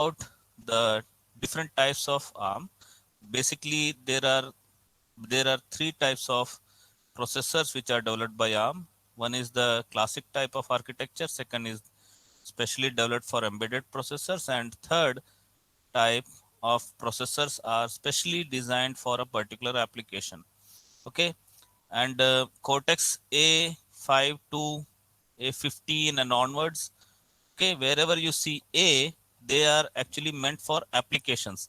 about the different types of ARM. Basically, there are three types of processors which are developed by ARM. One is the classic type of architecture. Second is specially developed for embedded processors, and third type of processors are specially designed for a particular application. Okay, and cortex A5 to A15 and onwards. Okay, wherever you see A, they are actually meant for applications.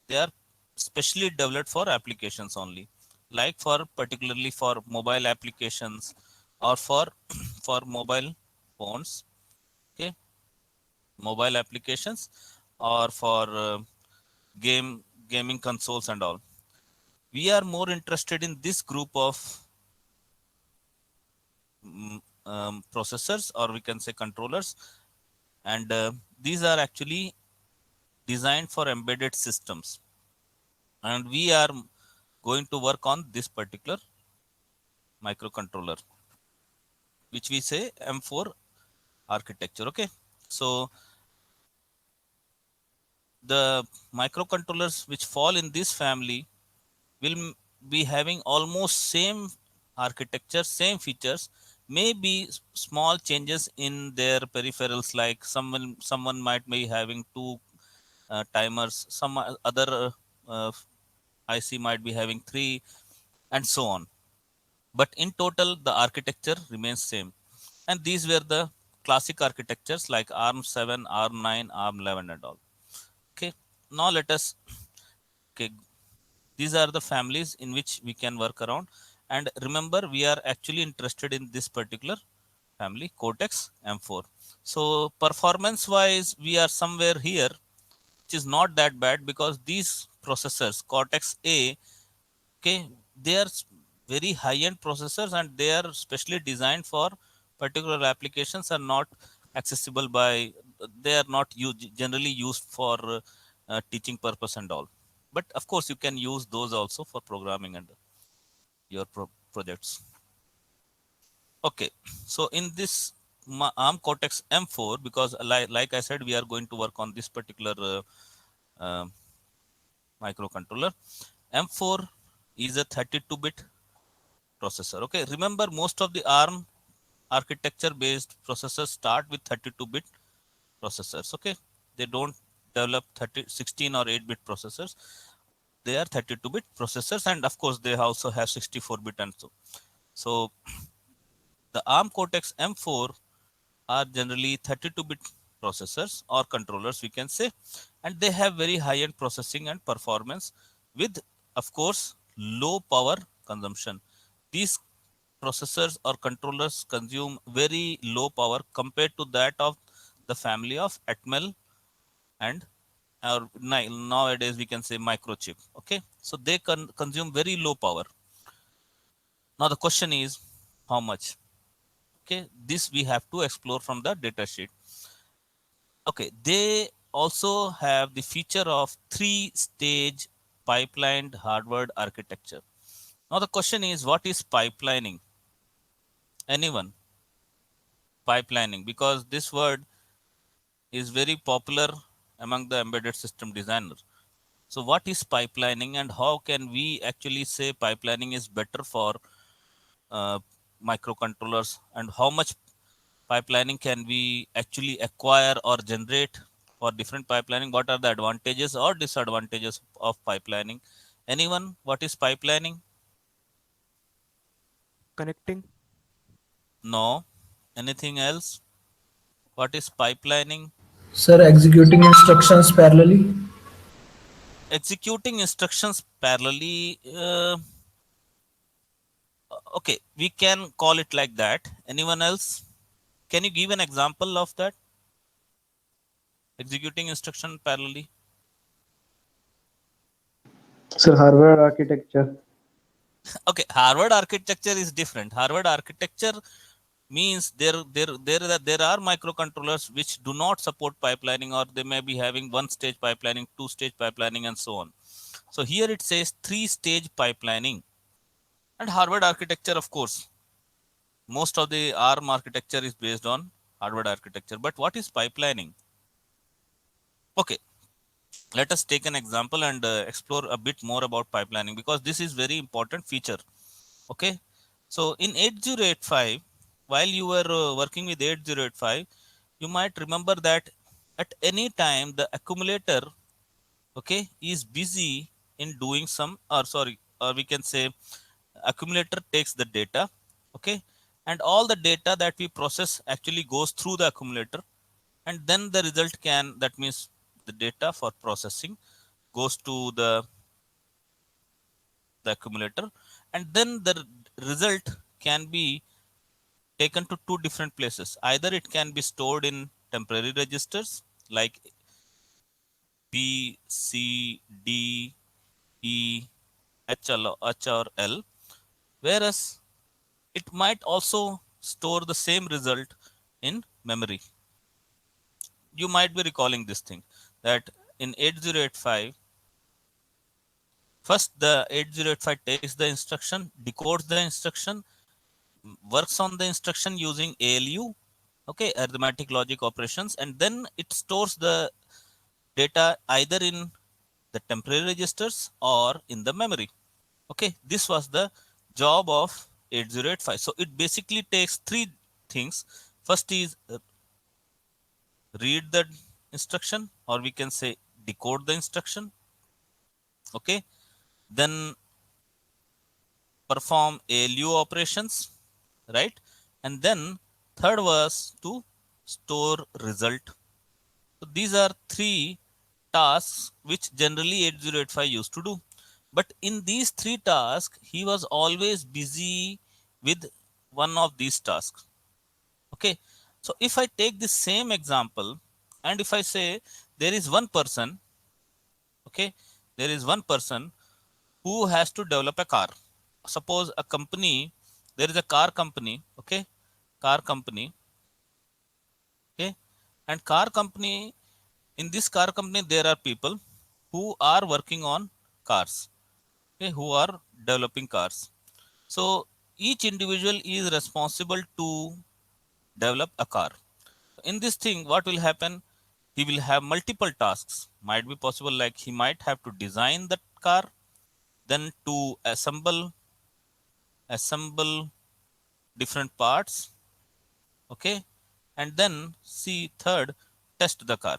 They are specially developed for applications only, like for particularly for mobile applications or for for mobile phones. Okay, mobile applications or for gaming consoles and all. We are more interested in this group of processors, or we can say controllers, and these are actually designed for embedded systems, and we are going to work on this particular microcontroller, which we say M4 architecture. Okay, so the microcontrollers which fall in this family will be having almost same architecture, same features, maybe small changes in their peripherals, like someone might be having two timers, some other IC might be having three, and so on. But in total, the architecture remains same. And these were the classic architectures like ARM 7, ARM 9, ARM 11 and all. Okay, now let us, okay, these are the families in which we can work around. And remember, we are actually interested in this particular family, cortex M4. So performance wise, we are somewhere here, which is not that bad, because these processors cortex A, okay, they are very high end processors, and they are specially designed for particular applications, are not accessible by, they are not generally used for teaching purpose and all. But of course, you can use those also for programming and your projects. Okay, so in this ARM cortex M4, because like I said, we are going to work on this particular uh, microcontroller. M4 is a 32-bit processor. Okay, remember, most of the ARM architecture based processors start with 32-bit processors. Okay, they don't develop 16 or 8-bit processors. They are 32-bit processors, and of course they also have 64-bit and so the ARM cortex M4 are generally 32-bit processors or controllers, we can say, and they have very high end processing and performance with, of course, low power consumption. These processors or controllers consume very low power compared to that of the family of Atmel, and or nowadays we can say microchip. Okay, so they consume very low power. Now the question is, how much? Okay, this we have to explore from the data sheet. Okay, they also have the feature of 3-stage pipelined hardware architecture. Now the question is, what is pipelining? Anyone? Pipelining, because this word is very popular among the embedded system designers. So what is pipelining, and how can we actually say pipelining is better for uh, microcontrollers, and how much pipelining can we actually acquire or generate for different pipelining? What are the advantages or disadvantages of pipelining? Anyone? What is pipelining? Connecting. No. Anything else? What is pipelining? Sir, executing instructions parallelly. Executing instructions parallelly. Okay, we can call it like that. Anyone else? Can you give an example of that? Executing instruction parallelly. Sir, hardware architecture. Okay, Harvard architecture is different. Harvard architecture means there are microcontrollers which do not support pipelining, or they may be having one stage pipelining, two stage pipelining, and so on. So here it says 3-stage pipelining. And Harvard architecture, of course, most of the ARM architecture is based on Harvard architecture. But what is pipelining? Okay, Let us take an example and explore a bit more about pipelining, because this is very important feature. Okay, so in 8085, while you were working with 8085, you might remember that at any time the accumulator, okay, is busy in doing some, or sorry, or we can say accumulator takes the data, okay, and all the data that we process actually goes through the accumulator, and then the result can, that means the data for processing goes to the accumulator, and then the result can be taken to two different places. Either it can be stored in temporary registers like B, C, D, E, H or L, whereas it might also store the same result in memory. You might be recalling this thing, that in 8085, first the 8085 takes the instruction, decodes the instruction, works on the instruction using ALU, okay, arithmetic logic operations, and then it stores the data either in the temporary registers or in the memory. Okay, this was the job of 8085. So it basically takes three things. First is read the instruction, or we can say decode the instruction. Okay, then perform ALU operations, right? And then third was to store result. So these are three tasks which generally 8085 used to do. But in these three tasks, he was always busy with one of these tasks. Okay, so if I take the same example, and if I say there is one person, okay, there is one person who has to develop a car. Suppose a company, there is a car company, okay, car company, okay, and car company, in this car company there are people who are working on cars, okay, who are developing cars. So each individual is responsible to develop a car. In this thing, what will happen, he will have multiple tasks. Might be possible, like he might have to design the car, then to assemble different parts, okay, and then see third, test the car.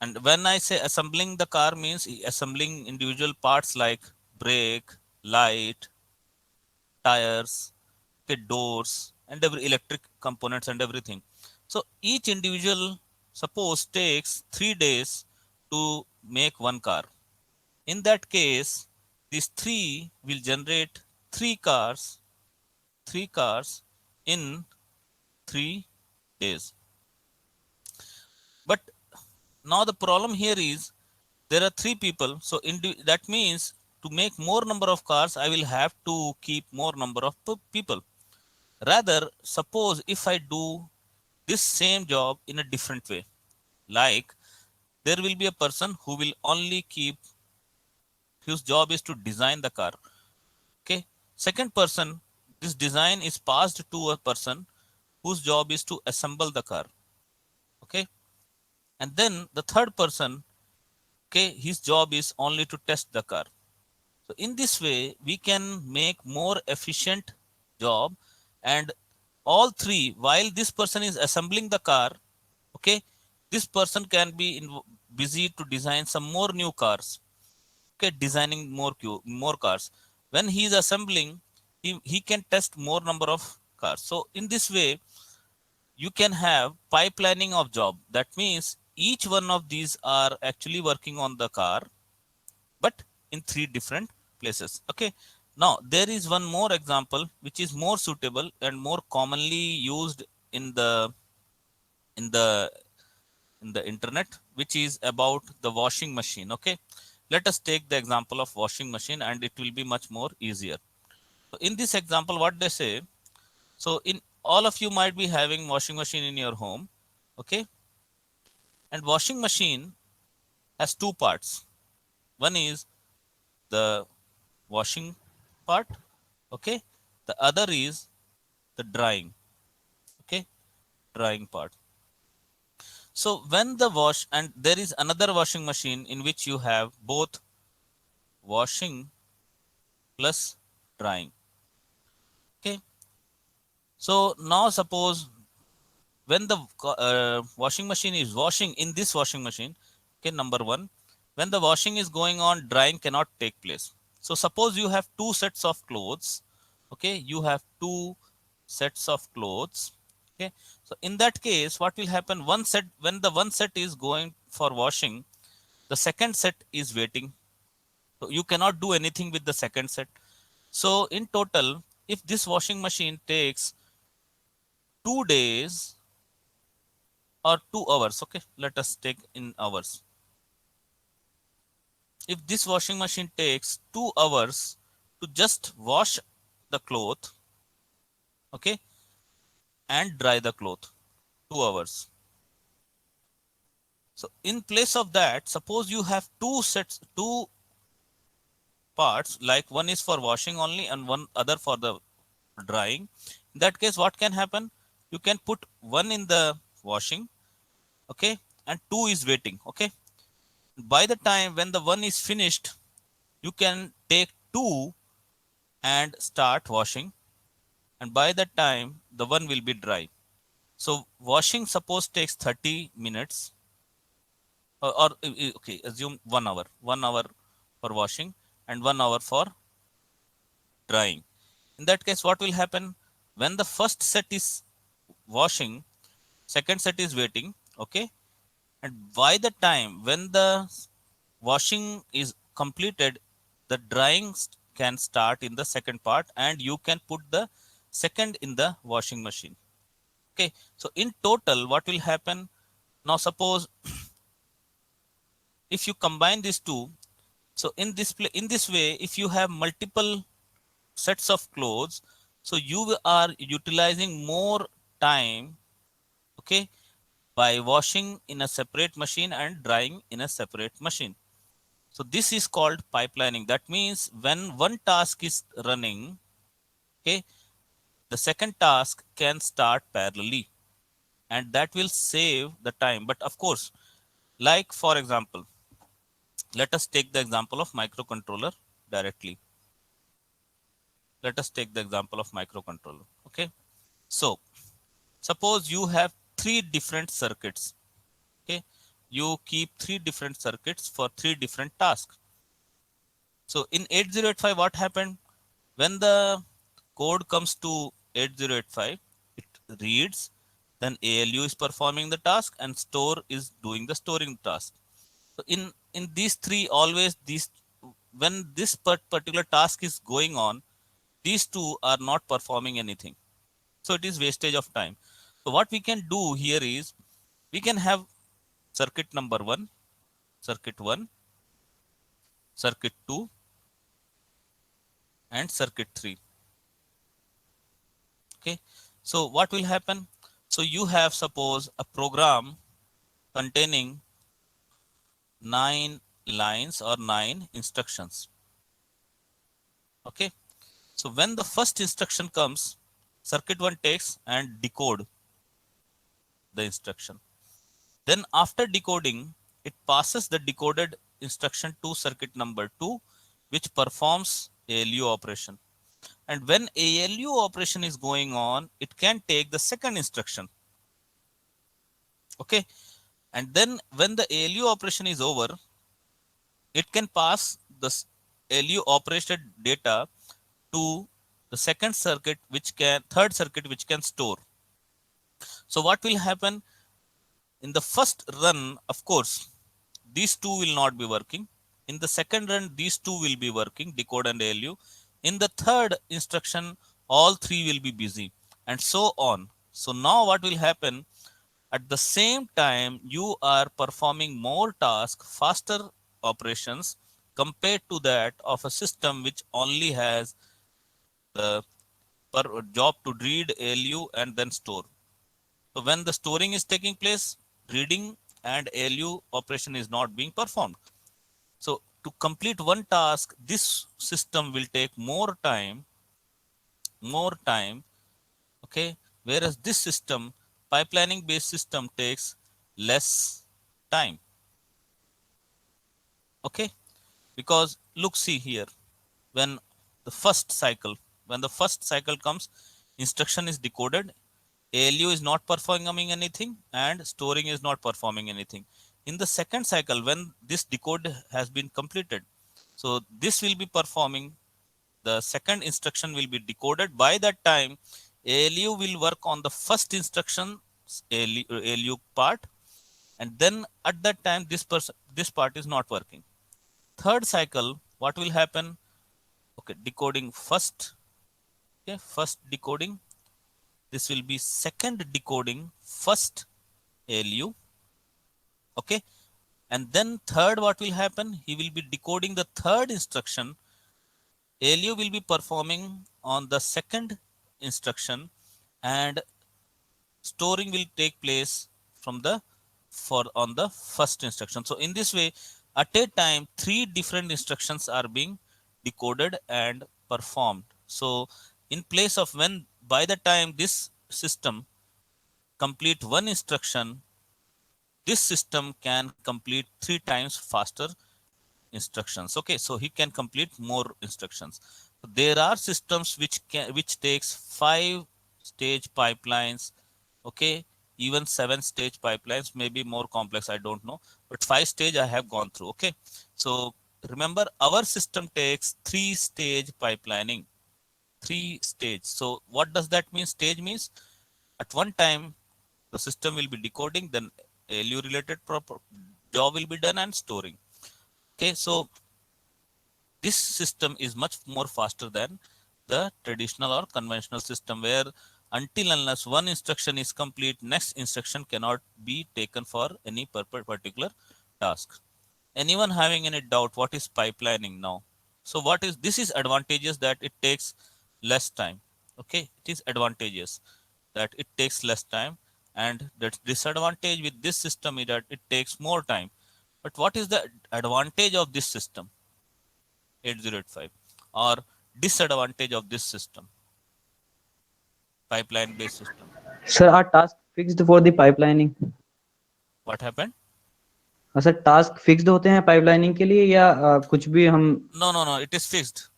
And when I say assembling the car, means assembling individual parts like brake, light, tires, okay, doors, and every electric components and everything. So each individual, suppose, takes 3 days to make one car. In that case, these three will generate three cars, three cars in 3 days. But now the problem here is there are three people. So that means to make more number of cars, I will have to keep more number of people. Rather, suppose if I do this same job in a different way, like there will be a person who will only keep, whose job is to design the car. Okay, second person, this design is passed to a person whose job is to assemble the car. Okay, and then the third person, okay, his job is only to test the car. So in this way we can make more efficient job. And all three, while this person is assembling the car, okay, this person can be busy to design some more new cars, okay, designing more cars. When he is assembling, he can test more number of cars. So in this way you can have pipelining of job. That means each one of these are actually working on the car, but in three different places. Okay, now there is one more example which is more suitable and more commonly used in in the the internet, which is about the washing machine. Okay, let us take the example of washing machine, and it will be much more easier. So in this example, what they say, so in all of you might be having washing machine in your home, okay, and washing machine has two parts. One is the washing part, okay, the other is the drying, okay, drying part. So when the wash, and there is another washing machine in which you have both washing plus drying. Okay. So now suppose when the washing machine is washing in this washing machine, okay, number one, when the washing is going on, drying cannot take place. So suppose you have two sets of clothes. Okay, you have two sets of clothes. Okay, so in that case what will happen, one set, when the one set is going for washing, the second set is waiting. So you cannot do anything with the second set. So in total, if this washing machine takes 2 days or 2 hours, okay, let us take in hours. If this washing machine takes 2 hours to just wash the cloth, okay, and dry the cloth, 2 hours. So in place of that, suppose you have two sets, two parts, like one is for washing only and one other for the drying. In that case, what can happen? You can put one in the washing, okay, and two is waiting, okay. By the time when the one is finished, you can take two and start washing, and by that time the one will be dry. So washing suppose takes 30 minutes, or okay, assume 1 hour, 1 hour for washing and 1 hour for drying. In that case what will happen, when the first set is washing, second set is waiting, okay, and by the time when the washing is completed, the drying can start in the second part and you can put the second in the washing machine. Okay, so in total what will happen, now suppose if you combine these two, so in this way, if you have multiple sets of clothes, so you are utilizing more time, okay, by washing in a separate machine and drying in a separate machine. So this is called pipelining. That means when one task is running, okay, the second task can start parallelly, and that will save the time. But of course, like for example, let us take the example of microcontroller directly. Let us take the example of microcontroller. Okay, so suppose you have three different circuits. Okay, you keep three different circuits for three different tasks. So in 8085, what happened? When the code comes to 8085, it reads, then ALU is performing the task and store is doing the storing task. So in these three, always these, when this particular task is going on, these two are not performing anything. So it is wastage of time. So what we can do here is, we can have circuit number one, circuit one, circuit two, and circuit three. Okay, so what will happen? So you have suppose a program containing 9 lines or 9 instructions. Okay, so when the first instruction comes, circuit one takes and decode the instruction. Then after decoding, it passes the decoded instruction to circuit number two, which performs ALU operation. And when ALU operation is going on, it can take the second instruction. Okay, and then when the ALU operation is over, it can pass the ALU operated data to the second circuit, which can, third circuit, which can store. So what will happen in the first run? Of course, these two will not be working. In the second run, these two will be working, decode and ALU. In the third instruction, all three will be busy, and so on. So now what will happen, at the same time you are performing more tasks, faster operations, compared to that of a system which only has the per job to read ALU and then store. So when the storing is taking place, reading and ALU operation is not being performed. So to complete one task, this system will take more time, okay? Whereas this system, pipelining based system, takes less time. Okay, because look, see here, when the first cycle when the first cycle comes, instruction is decoded, ALU is not performing anything and storing is not performing anything. In the second cycle, when this decode has been completed, so this will be performing, the second instruction will be decoded. By that time, ALU will work on the first instruction, ALU part, and then at that time this part is not working. Third cycle, what will happen? Okay, decoding first. Okay, first decoding, this will be second decoding first ALU. Okay, and then third, what will happen? He will be decoding the third instruction. ALU will be performing on the second instruction, and storing will take place from the for on the first instruction. So in this way, at a time, three different instructions are being decoded and performed. So in place of, when by the time this system complete one instruction, this system can complete three times faster instructions. Okay, so he can complete more instructions. There are systems which takes 5 stage pipelines. Okay, even 7 stage pipelines may be more complex, I don't know, but 5 stage I have gone through. Okay, so remember, our system takes 3 stage pipelining. 3 stage. So what does that mean? Stage means at one time the system will be decoding, then ALU related proper job will be done, and storing. Okay, so this system is much more faster than the traditional or conventional system, where until unless one instruction is complete, next instruction cannot be taken for any particular task. Anyone having any doubt what is pipelining now? So what is this? Is advantageous that it takes less time. Okay, it is advantageous that it takes less time, and the disadvantage with this system is that it takes more time. But what is the advantage of this system, 8085, or disadvantage of this system, pipeline based system? Sir, are task fixed for the pipelining? What happened? Sir task fixed होते हैं pipelining के लिए या कुछ भी हम? No, it is fixed.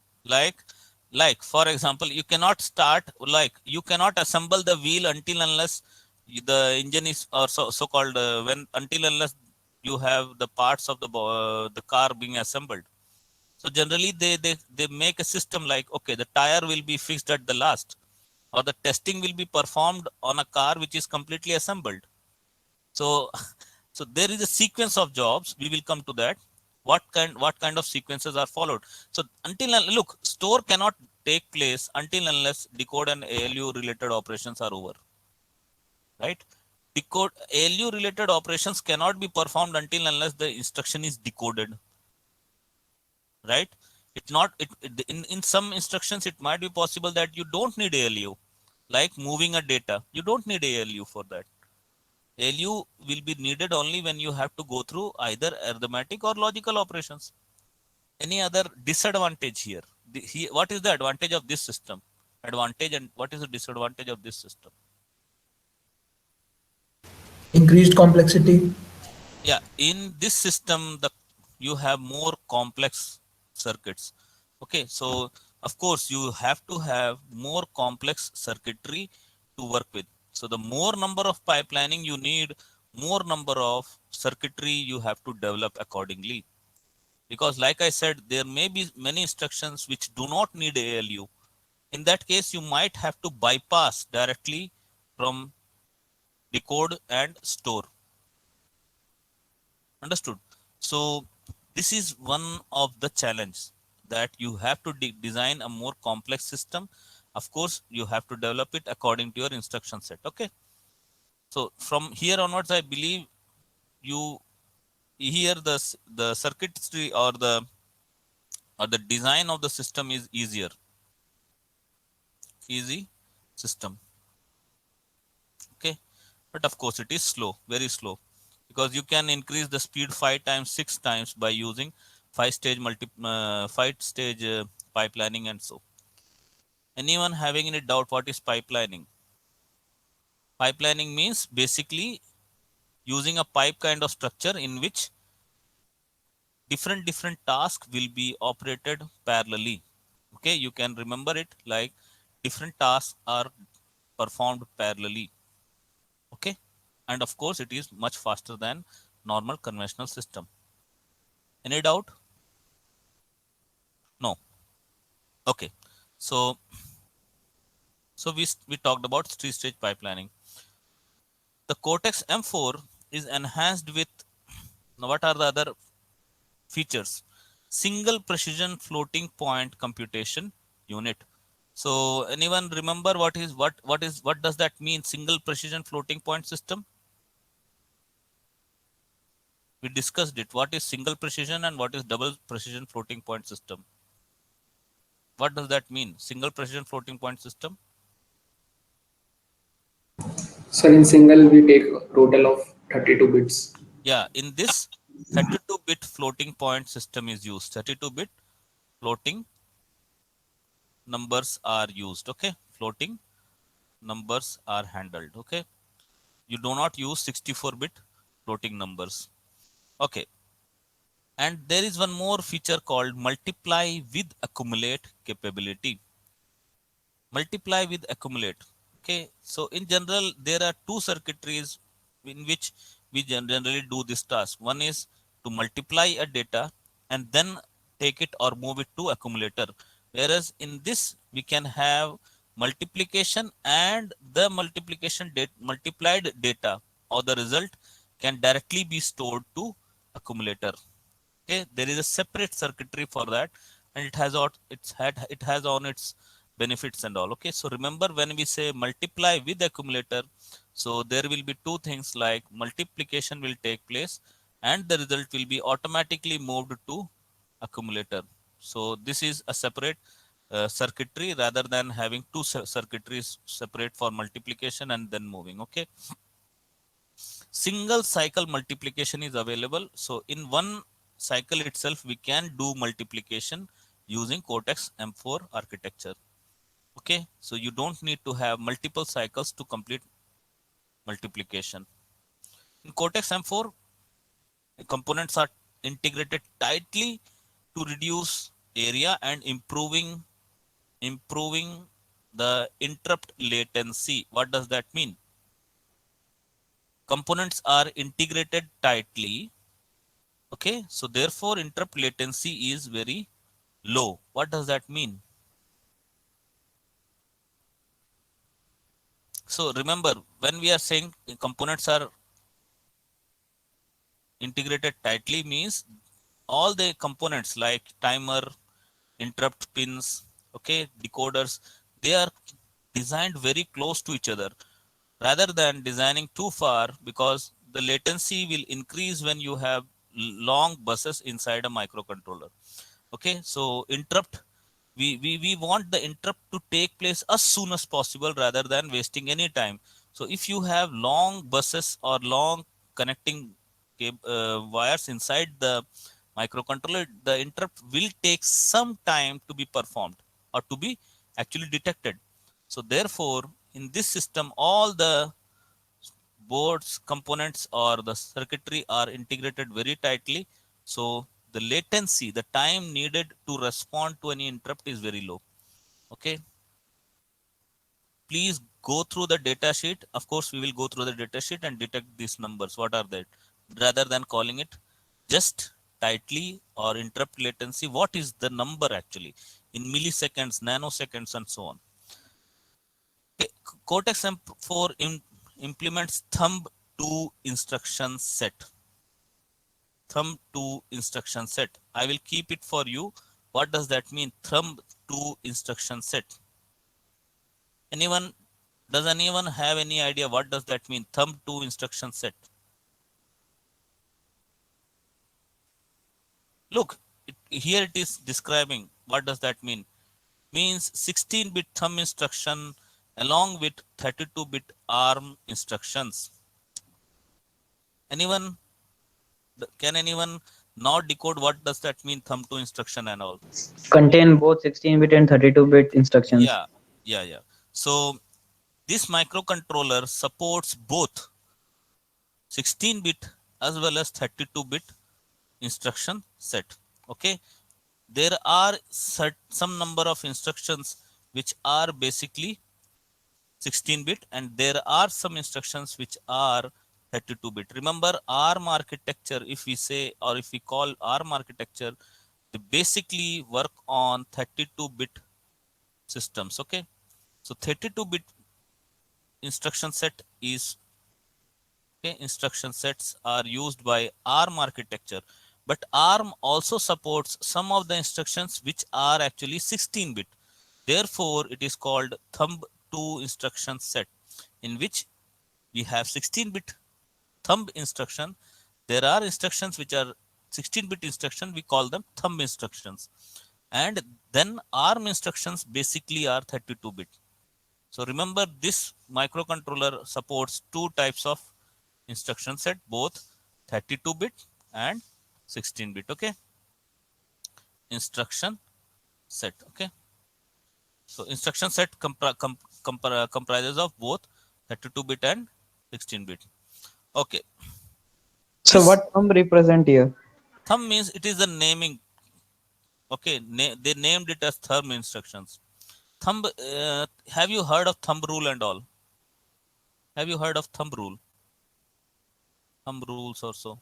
like for example, you cannot start, like you cannot assemble the wheel until unless the engine is, or so called, when until unless you have the parts of the car being assembled. So generally they make a system like, okay, the tire will be fixed at the last, or the testing will be performed on a car which is completely assembled. So so there is a sequence of jobs, we will come to that, what kind of sequences are followed. So look, store cannot take place until unless decode and ALU related operations are over, right? Decode ALU related operations cannot be performed until unless the instruction is decoded, right? It's not in some instructions it might be possible that you don't need ALU, like moving a data, you don't need ALU for that. ALU will be needed only when you have to go through either arithmetic or logical operations. Any other disadvantage here? What is the advantage of this system? Advantage, and what is the disadvantage of this system? Increased complexity. Yeah, in this system, you have more complex circuits. Okay, so of course you have to have more complex circuitry to work with. So the more number of pipelining you need, more number of circuitry you have to develop accordingly. Because like I said, there may be many instructions which do not need ALU. In that case, you might have to bypass directly from decode and store. Understood? So this is one of the challenge, that you have to design a more complex system. Of course, you have to develop it according to your instruction set. Okay. So from here onwards, I believe you here the circuitry or the design of the system is easy system. Okay, but of course it is slow, very slow, because you can increase the speed 5 times 6 times by using 5 stage pipelining. And so, anyone having any doubt what is pipelining? Pipelining means basically using a pipe kind of structure in which different tasks will be operated parallelly. Okay, you can remember it like different tasks are performed parallelly. Okay, and of course it is much faster than normal conventional system. Any doubt? No. Okay, so we talked about three-stage pipelining. The cortex M4 is enhanced with, what are the other features? Single precision floating point computation unit. So anyone remember what does that mean, single precision floating point system? We discussed it. What is single precision and what is double precision floating point system? What does that mean, single precision floating point system? Sir, in single we take a total of 32 bits. Yeah, in this 32-bit floating point system is used. 32-bit floating numbers are used. Okay, floating numbers are handled. Okay, you do not use 64-bit floating numbers. Okay, and there is one more feature called multiply with accumulate capability. Multiply with accumulate. Okay, so in general there are two circuitries in which we generally do this task. One is to multiply a data and then take it or move it to accumulator, whereas in this we can have multiplication, and the multiplied data or the result can directly be stored to accumulator. Okay, there is a separate circuitry for that, and it has on its benefits and all. Okay, so remember, when we say multiply with accumulator, so there will be two things, like multiplication will take place and the result will be automatically moved to accumulator. So this is a separate circuitry rather than having two circuitries separate for multiplication and then moving. Okay, single cycle multiplication is available. So in one cycle itself, we can do multiplication using Cortex M4 architecture. Okay, so you don't need to have multiple cycles to complete multiplication. In Cortex M4, components are integrated tightly to reduce area and improving the interrupt latency. What does that mean? Components are integrated tightly. Okay, so therefore interrupt latency is very low. What does that mean? So remember, when we are saying components are integrated tightly, means all the components like timer, interrupt pins, okay, decoders, they are designed very close to each other rather than designing too far, because the latency will increase when you have long buses inside a microcontroller. Okay, so interrupt, we want the interrupt to take place as soon as possible rather than wasting any time. So if you have long buses or long connecting wires inside the microcontroller, the interrupt will take some time to be performed or to be actually detected. So therefore in this system, all the boards, components, or the circuitry are integrated very tightly. So the latency, the time needed to respond to any interrupt is very low. Okay. Please go through the data sheet. Of course, we will go through the data sheet and detect these numbers. What are they? Rather than calling it just tightly or interrupt latency, what is the number actually in milliseconds, nanoseconds, and so on? Okay. Cortex M4 implements thumb 2 instruction set. Thumb 2 instruction set. I will keep it for you. What does that mean? Thumb 2 instruction set. Does anyone have any idea what does that mean? Thumb 2 instruction set. Look, here it is describing. What does that mean? Means 16-bit thumb instruction along with 32-bit ARM instructions. Can anyone not decode what does that mean, thumb 2 instruction and all? Contain both 16-bit and 32-bit instructions. Yeah. So this microcontroller supports both 16-bit as well as 32-bit instruction set. Okay, there are some number of instructions which are basically 16-bit, and there are some instructions which are 32-bit. Remember, ARM architecture, if we say, or if we call ARM architecture, they basically work on 32-bit systems. Okay, so 32-bit instruction set is, okay, instruction sets are used by ARM architecture, but ARM also supports some of the instructions which are actually 16-bit. Therefore, it is called thumb 2 instruction set, in which we have 16-bit thumb instruction. There are instructions which are 16-bit instruction, we call them thumb instructions. And then ARM instructions basically are 32-bit. So remember, this microcontroller supports two types of instruction set, both 32-bit and 16-bit. Okay, instruction set. Okay, so instruction set comprises of both 32-bit and 16-bit. Okay, So this what thumb represent here? thumb means it is the naming. Okay, they named it as thumb instructions. Thumb. Have you heard of thumb rule and all? Have you heard of thumb rule? Thumb rules also?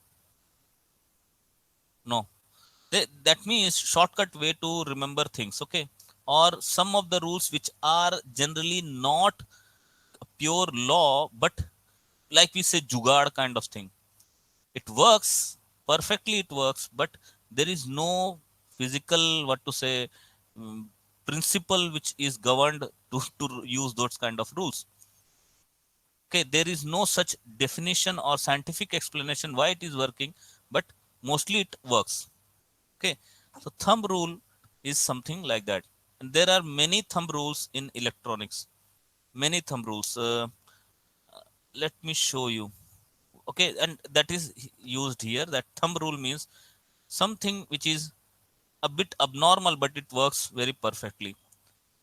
No. That means shortcut way to remember things. Okay, or some of the rules which are generally not a pure law, but like we say, jugaad kind of thing. It works perfectly. It works, but there is no physical, what to say, principle which is governed to use those kind of rules. Okay, there is no such definition or scientific explanation why it is working, but mostly it works. Okay, so thumb rule is something like that, and there are many thumb rules in electronics. Many thumb rules. Let me show you. Okay, and that is used here. That thumb rule means something which is a bit abnormal, but it works very perfectly.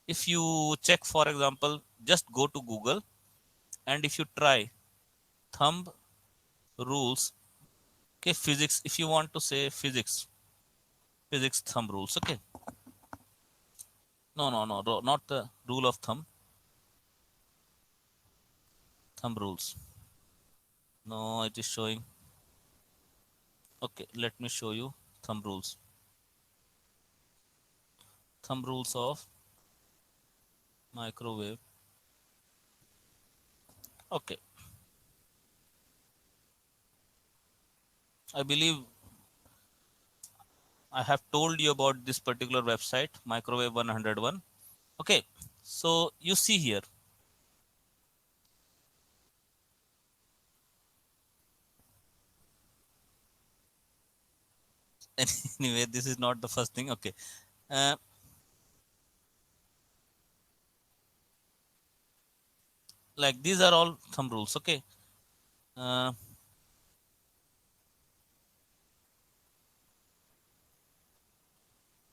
If you check, for example, just go to Google, and if you try thumb rules, okay, physics, if you want to say physics thumb rules. Okay, no, not the rule of thumb rules. No, it is showing. Okay, let me show you thumb rules. Thumb rules of microwave. Okay, I believe I have told you about this particular website, microwave 101. Okay, so you see here. Anyway, this is not the first thing. Okay, uh, like these are all thumb rules. Okay, uh,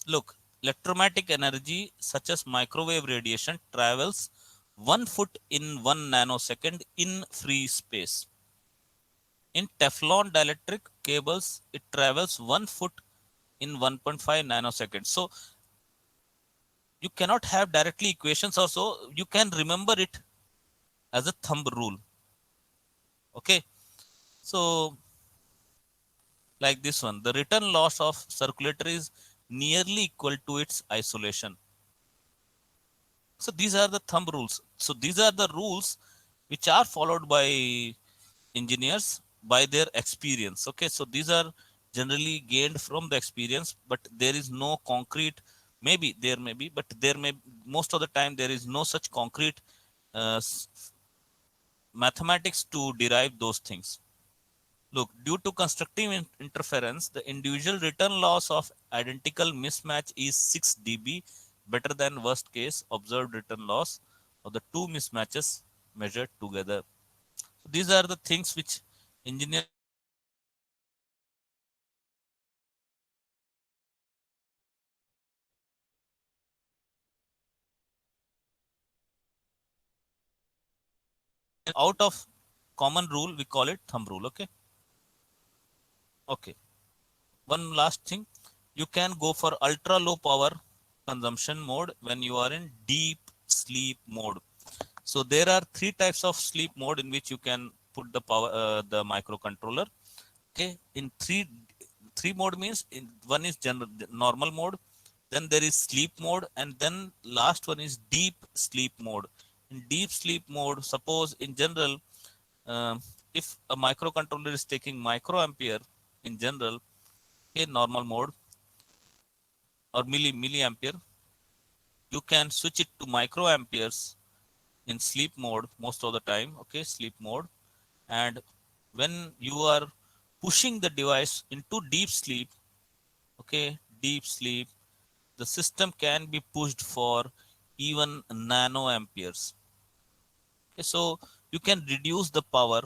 look, electromagnetic energy such as microwave radiation travels 1 foot in 1 nanosecond in free space. In Teflon dielectric cables, it travels 1 foot in 1.5 nanoseconds. So you cannot have directly equations also. You can remember it as a thumb rule. Okay. So like this one, the return loss of circulator is nearly equal to its isolation. So these are the thumb rules. So these are the rules which are followed by engineers by their experience. Okay, so these are generally gained from the experience, but there is no concrete. Maybe there may be, but there may, most of the time there is no such concrete uh, mathematics to derive those things. Look, due to constructive interference, the individual return loss of identical mismatch is 6 dB, better than worst case observed return loss of the two mismatches measured together. So these are the things which engineers out of common rule, we call it thumb rule. Okay. One last thing, you can go for ultra low power consumption mode when you are in deep sleep mode. So there are three types of sleep mode in which you can put the power, the microcontroller. Okay, in three mode means one is general normal mode, then there is sleep mode, and then last one is deep sleep mode. In deep sleep mode, suppose in general, uh, if a microcontroller is taking microampere in general, okay, normal mode, or milliampere, you can switch it to microamperes in sleep mode most of the time. Okay, sleep mode. And when you are pushing the device into deep sleep, okay, deep sleep, the system can be pushed for even nanoamperes. Okay, so you can reduce the power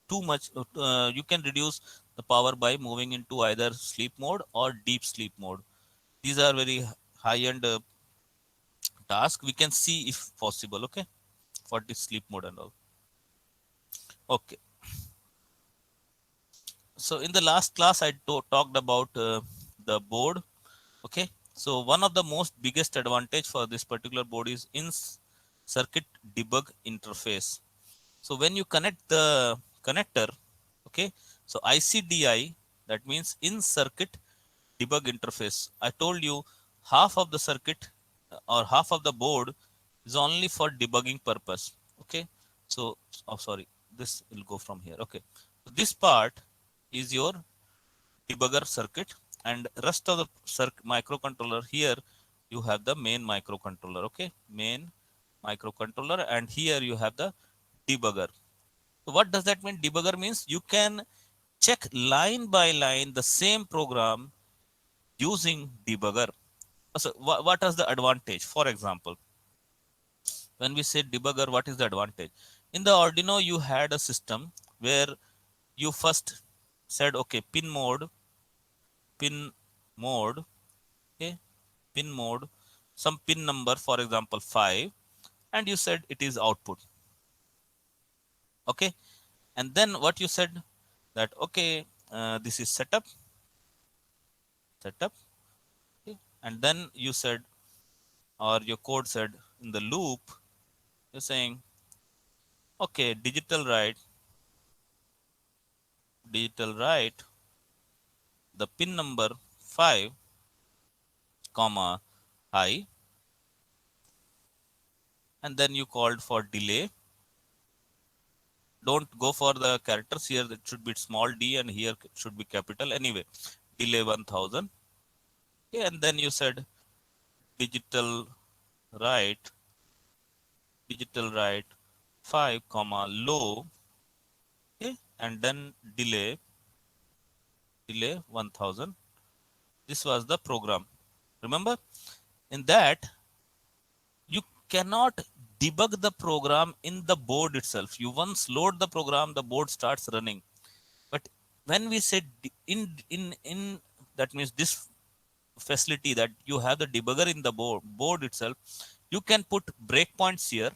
too much. You can reduce the power by moving into either sleep mode or deep sleep mode. These are very high end task. We can see if possible. Okay, for the sleep mode and all. Okay. So in the last class, I talked about the board. Okay. So one of the most biggest advantage for this particular board is in circuit debug interface. So when you connect the connector, okay, so ICDI, that means in circuit debug interface. I told you half of the circuit or half of the board is only for debugging purpose. Okay. So, oh, sorry, this will go from here. Okay. So this part is your debugger circuit, and rest of the microcontroller here, you have the main microcontroller. Okay, main microcontroller, and here you have the debugger. So what does that mean? Debugger means you can check line by line the same program using debugger. So what is the advantage? For example, when we say debugger, what is the advantage? In the Arduino, you had a system where you first said, okay, pin mode, okay, pin mode, some pin number, for example 5, and you said it is output. Okay, and then what you said, that okay, this is setup, okay. And then you said, or your code said in the loop, you're saying, okay, digital write the pin number 5 comma high, and then you called for delay. Don't go for the characters here, it should be small d, and here it should be capital. Anyway, delay 1000. Okay, and then you said digital write digital write 5 comma low. Okay, and then delay 1000. This was the program. Remember, in that, you cannot debug the program in the board itself. You once load the program, the board starts running. But when we say in that means this facility, that you have the debugger in the board itself, you can put breakpoints here,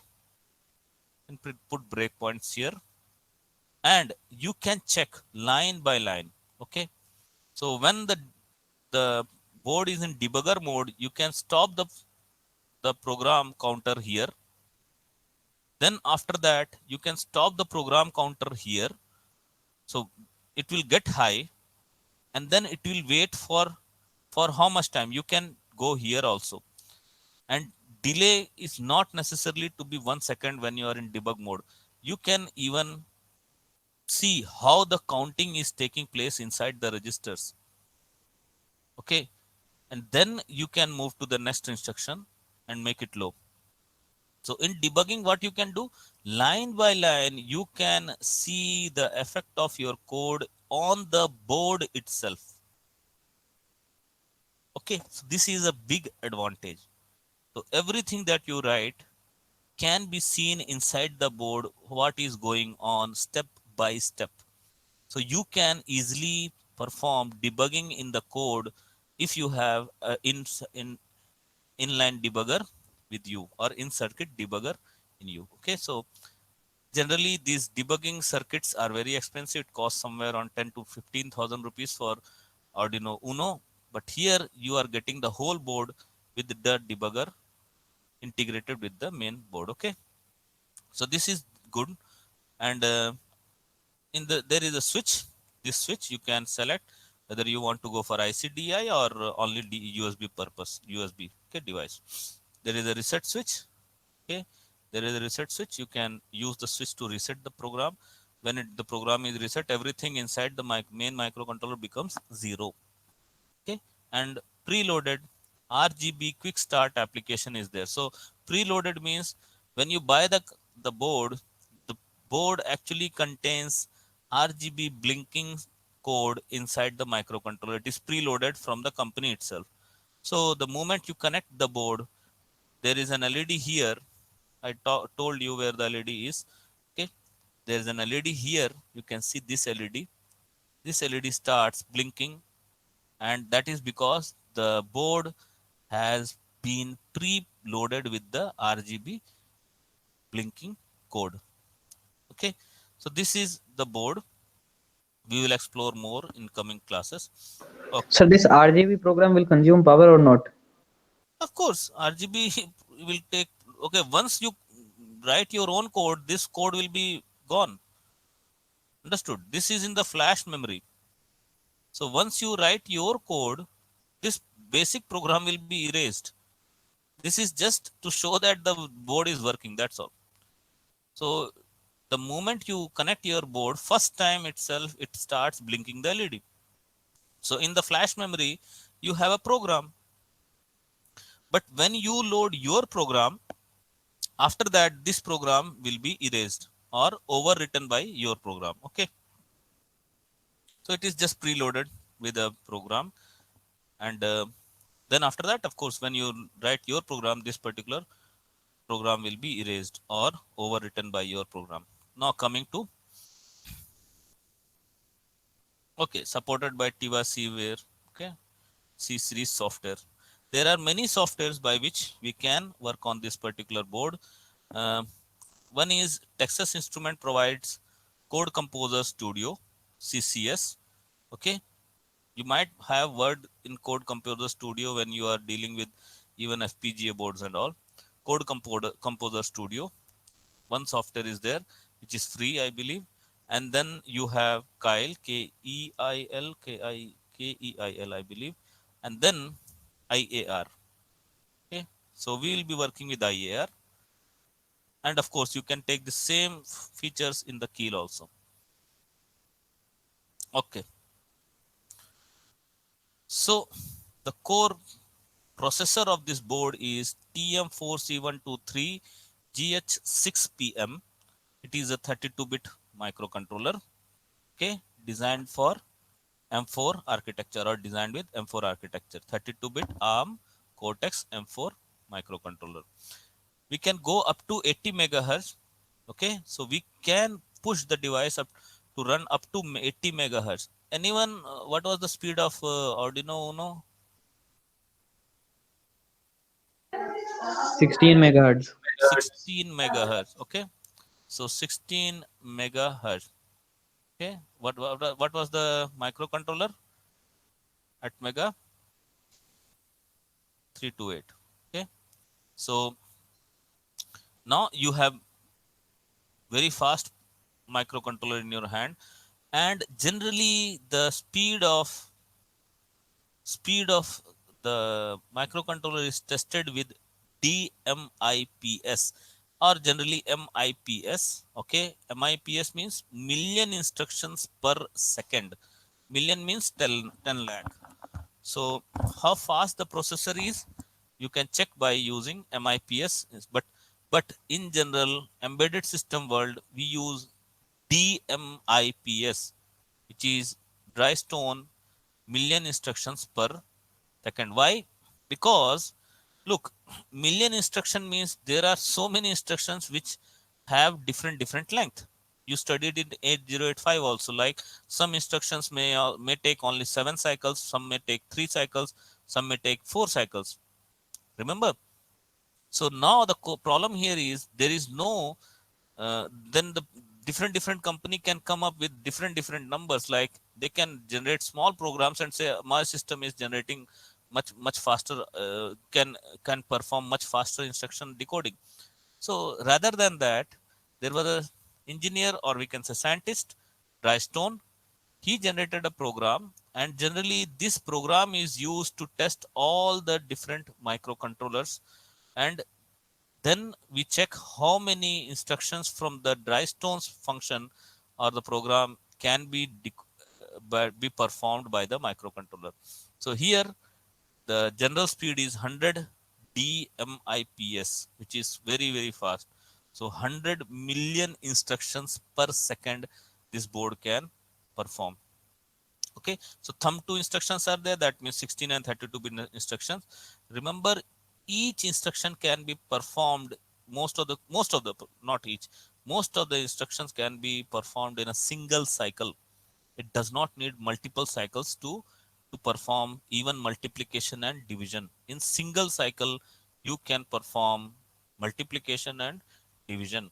and put breakpoints here, and you can check line by line. Okay, so when the board is in debugger mode, you can stop the program counter here. Then after that, you can stop the program counter here. So it will get high, and then it will wait for how much time. You can go here also. And delay is not necessarily to be 1 second when you are in debug mode. You can even see how the counting is taking place inside the registers. Okay, and then you can move to the next instruction and make it low. So in debugging, what you can do, line by line, you can see the effect of your code on the board itself. Okay, so this is a big advantage. So everything that you write can be seen inside the board, what is going on step by step. So you can easily perform debugging in the code if you have in inline debugger with you, or in circuit debugger in you. Okay, so generally these debugging circuits are very expensive. It costs somewhere on 10 to 15,000 rupees for Arduino Uno, but here you are getting the whole board with the debugger integrated with the main board. Okay, so this is good. And in the there is a switch. This switch you can select whether you want to go for ICDI or only USB purpose, USB, okay, device. There is a reset switch. Okay, there is a reset switch. You can use the switch to reset the program. When the program is reset, everything inside the main microcontroller becomes zero. Okay, and preloaded RGB quick start application is there. So preloaded means when you buy the board actually contains RGB blinking code inside the microcontroller. It is preloaded from the company itself. So the moment you connect the board, there is an LED here. I told you where the LED is. Okay, there is an LED here. You can see this LED. This LED starts blinking, and that is because the board has been pre-loaded with the RGB blinking code. Okay, so this is the board. We will explore more in coming classes. Okay, So this RGB program will consume power or not? of course RGB will take. Okay, once you write your own code, this code will be gone. Understood? This is in the flash memory. So once you write your code, this basic program will be erased. This is just to show that the board is working. That's all. So the moment you connect your board, first time itself, it starts blinking the LED. So in the flash memory, you have a program. But when you load your program, after that, this program will be erased or overwritten by your program. Okay. So it is just preloaded with a program. And then after that, of course, when you write your program, this particular program will be erased or overwritten by your program. Now coming to, okay, supported by Tiva Cware, okay, C series software. There are many softwares by which we can work on this particular board. Uh, One is Texas Instrument provides Code Composer Studio, CCS. Okay, you might have word in Code Composer Studio when you are dealing with even FPGA boards and all. Composer Studio, one software is there which is free, I believe. And then you have Kyle, Keil, I believe, and then IAR. Okay, so we will be working with IAR, and of course you can take the same features in the Keel also. Okay, so the core processor of this board is TM4C123GH6PM. It is a 32-bit microcontroller, okay, designed for M4 architecture or designed with M4 architecture, 32-bit ARM Cortex M4 microcontroller. We can go up to 80 megahertz. Okay, so we can push the device up to run up to 80 megahertz. Anyone, what was the speed of Arduino Uno? 16 megahertz. 16 megahertz. Okay, so 16 megahertz. Okay, what was the microcontroller at mega? 328. Okay, so now you have very fast microcontroller in your hand, and generally the speed of the microcontroller is tested with DMIPS or generally MIPS. Okay, MIPS means million instructions per second. Million means 10 lakh. So how fast the processor is, you can check by using MIPS. But in general, embedded system world, we use DMIPS, which is dry stone million instructions per second. Why? Because look, million instruction means there are so many instructions which have different length. You studied in 8085 also, like some instructions may take only 7 cycles, some may take 3 cycles, some may take 4 cycles. Remember? So now the problem here is there is no then the different company can come up with different numbers. Like they can generate small programs and say my system is generating much faster, can perform much faster instruction decoding. So rather than that, there was a engineer, or we can say scientist, Drystone. He generated a program, and generally this program is used to test all the different microcontrollers. And then we check how many instructions from the dry stones function or the program can be performed by the microcontroller. So here the general speed is 100 DMIPS, which is very fast. So 100 million instructions per second this board can perform. Okay, so thumb 2 instructions are there, that means 16 and 32 bit instructions. Remember, each instruction can be performed, most of the not each, most of the instructions can be performed in a single cycle. It does not need multiple cycles to perform even multiplication and division. In single cycle you can perform multiplication and division.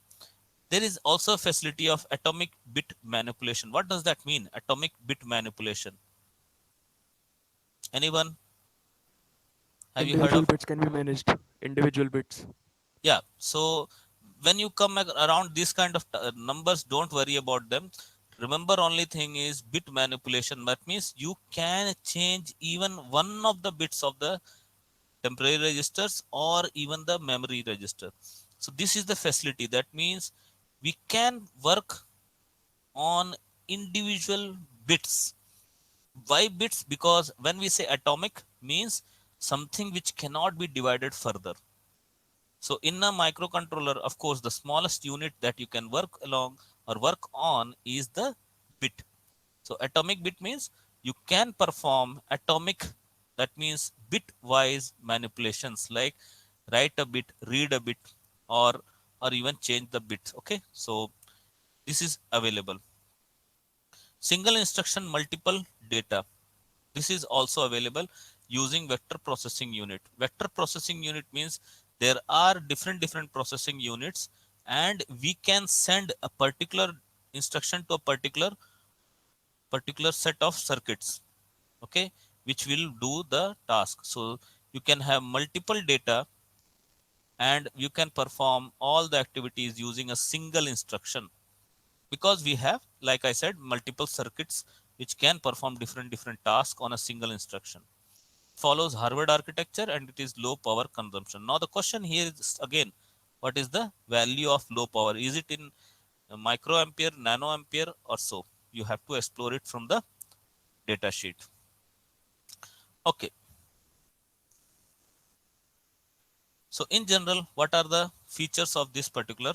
There is also a facility of atomic bit manipulation. What does that mean, atomic bit manipulation? Anyone? Have you heard Individual of? bits can be managed. Individual bits. Yeah. So when you come around these kind of numbers, don't worry about them. Remember, only thing is bit manipulation. That means you can change even one of the bits of the temporary registers or even the memory register. So this is the facility. That means we can work on individual bits. Why bits? Because when we say atomic, means something which cannot be divided further. So in a microcontroller, of course, the smallest unit that you can work along or work on is the bit. So atomic bit means you can perform atomic, that means bit-wise manipulations, like write a bit, read a bit, or even change the bits. Okay, so this is available. Single instruction, multiple data. This is also available using vector processing unit. Vector processing unit means there are different processing units, and we can send a particular instruction to a particular set of circuits, okay, which will do the task. So you can have multiple data, and you can perform all the activities using a single instruction, because we have, like I said, multiple circuits which can perform different tasks on a single instruction. Follows Harvard architecture, and it is low power consumption. Now the question here is again, what is the value of low power? Is it in microampere, nanoampere, or so? You have to explore it from the data sheet. Okay, so in general, what are the features of this particular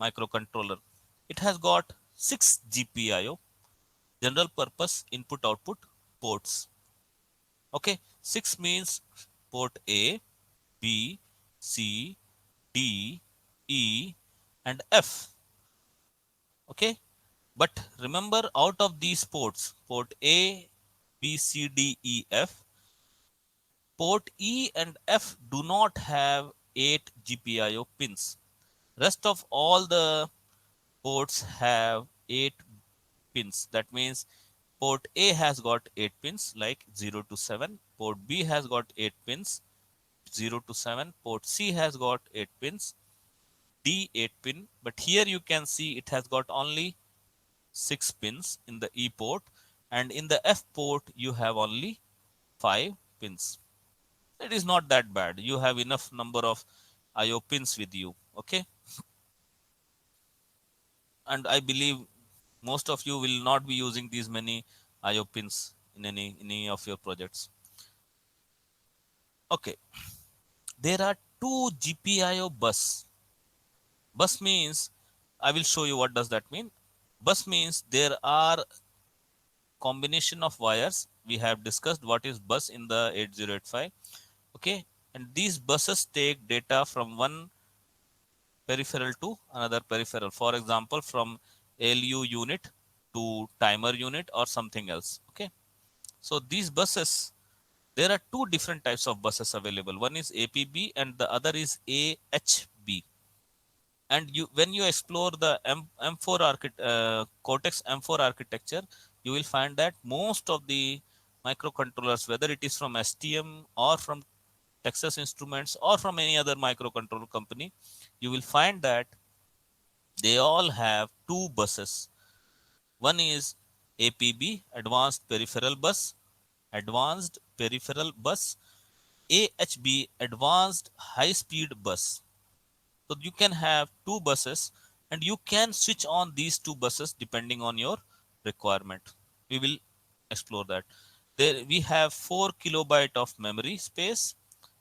microcontroller? It has got 6 GPIO, general purpose input output ports. Okay, 6 means port A, B, C, D, E, and F. Okay, but remember, out of these ports, port A, B, C, D, E, F, port E and F do not have 8 GPIO pins. Rest of all the ports have 8 pins. That means port A has got 8 pins, like 0 to 7. Port B has got 8 pins, 0 to 7. Port C has got 8 pins, D 8 pin. But here you can see it has got only 6 pins in the E port, and in the F port you have only 5 pins. It is not that bad. You have enough number of IO pins with you. Okay, and I believe most of you will not be using these many IO pins in any of your projects. Okay, there are two GPIO bus. Bus means, I will show you what does that mean. Bus means there are combination of wires. We have discussed what is bus in the 8085. Okay, and these buses take data from one peripheral to another peripheral. For example, from ALU unit to timer unit or something else. Okay, so these buses, there are two different types of buses available. One is APB and the other is AHB. And you, when you explore the M4 Cortex M4 architecture, you will find that most of the microcontrollers, whether it is from STM or from Texas Instruments or from any other microcontroller company, you will find that they all have two buses. One is APB, Advanced Peripheral Bus, Advanced Peripheral Bus, AHB, Advanced High Speed Bus. So you can have two buses and you can switch on these two buses depending on your requirement. We will explore that. There we have 4 kilobyte of memory space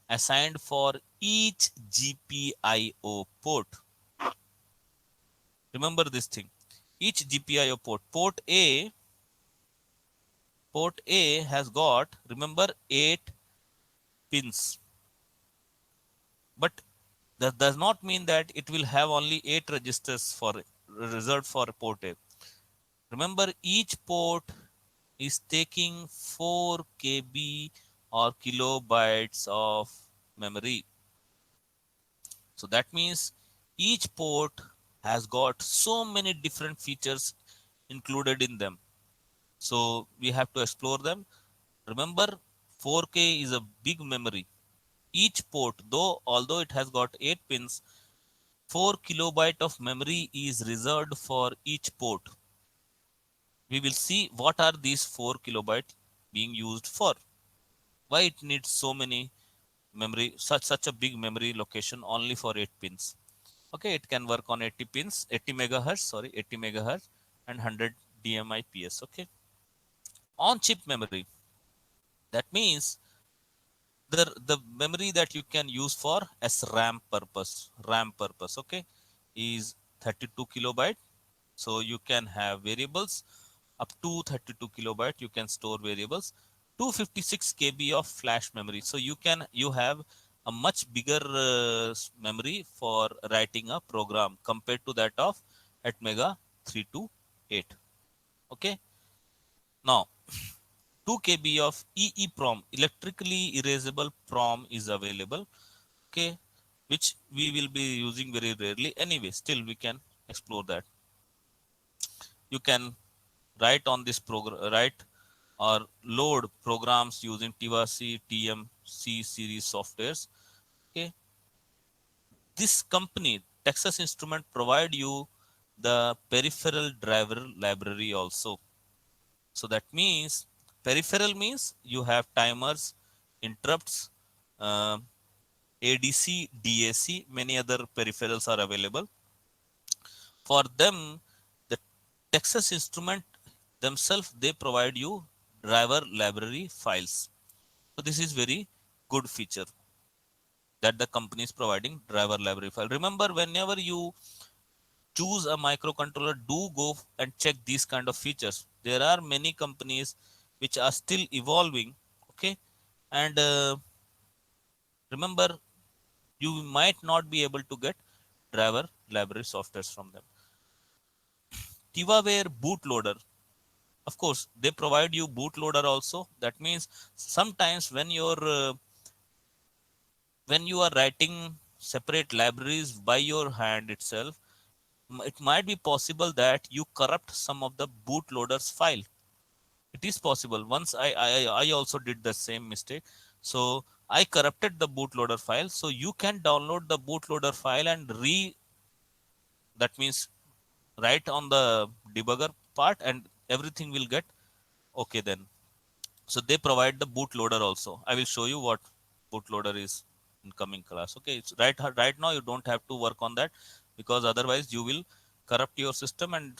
assigned for each GPIO port. Remember this thing. Each GPIO port A has got, remember, 8 pins. But that does not mean that it will have only 8 registers for reserved for port A. Remember, each port is taking 4 KB or kilobytes of memory. So that means each port has got so many different features included in them. So we have to explore them. Remember, 4K is a big memory. Each port, though although it has got 8 pins, 4 kilobyte of memory is reserved for each port. We will see what are these 4 kilobyte being used for. Why it needs so many memory, such a big memory location only for 8 pins. Okay, it can work on 80 pins, 80 megahertz, sorry, 80 megahertz and 100 DMIPS. Okay, on chip memory. That means the memory that you can use for SRAM purpose, RAM purpose, okay, is 32 kilobyte. So you can have variables up to 32 kilobyte. You can store variables. 256 KB of flash memory. So you have a much bigger memory for writing a program compared to that of Atmega 328. Okay. Now 2 KB of EEPROM, electrically erasable PROM, is available. Okay, which we will be using very rarely anyway. Still, we can explore that. You can write on this program, write or load programs using TivaC, TMC series softwares. Okay, this company, Texas Instrument, provide you the peripheral driver library also. So that means peripheral means you have timers, interrupts, uh, ADC, DAC, many other peripherals are available. For them, the Texas Instrument themselves, they provide you driver library files. So this is very good feature that the company is providing driver library file. Remember, whenever you choose a microcontroller, do go and check these kind of features. There are many companies which are still evolving. Okay, and remember, you might not be able to get driver library softwares from them. TivaWare bootloader, of course, they provide you bootloader also. That means sometimes when you are writing separate libraries by your hand itself, it might be possible that you corrupt some of the bootloader's file. It is possible. Once I also did the same mistake. So I corrupted the bootloader file. So you can download the bootloader file and that means write on the debugger part and everything will get okay then. So they provide the bootloader also. I will show you what bootloader is in coming class. Okay, it's right now you don't have to work on that because otherwise you will corrupt your system and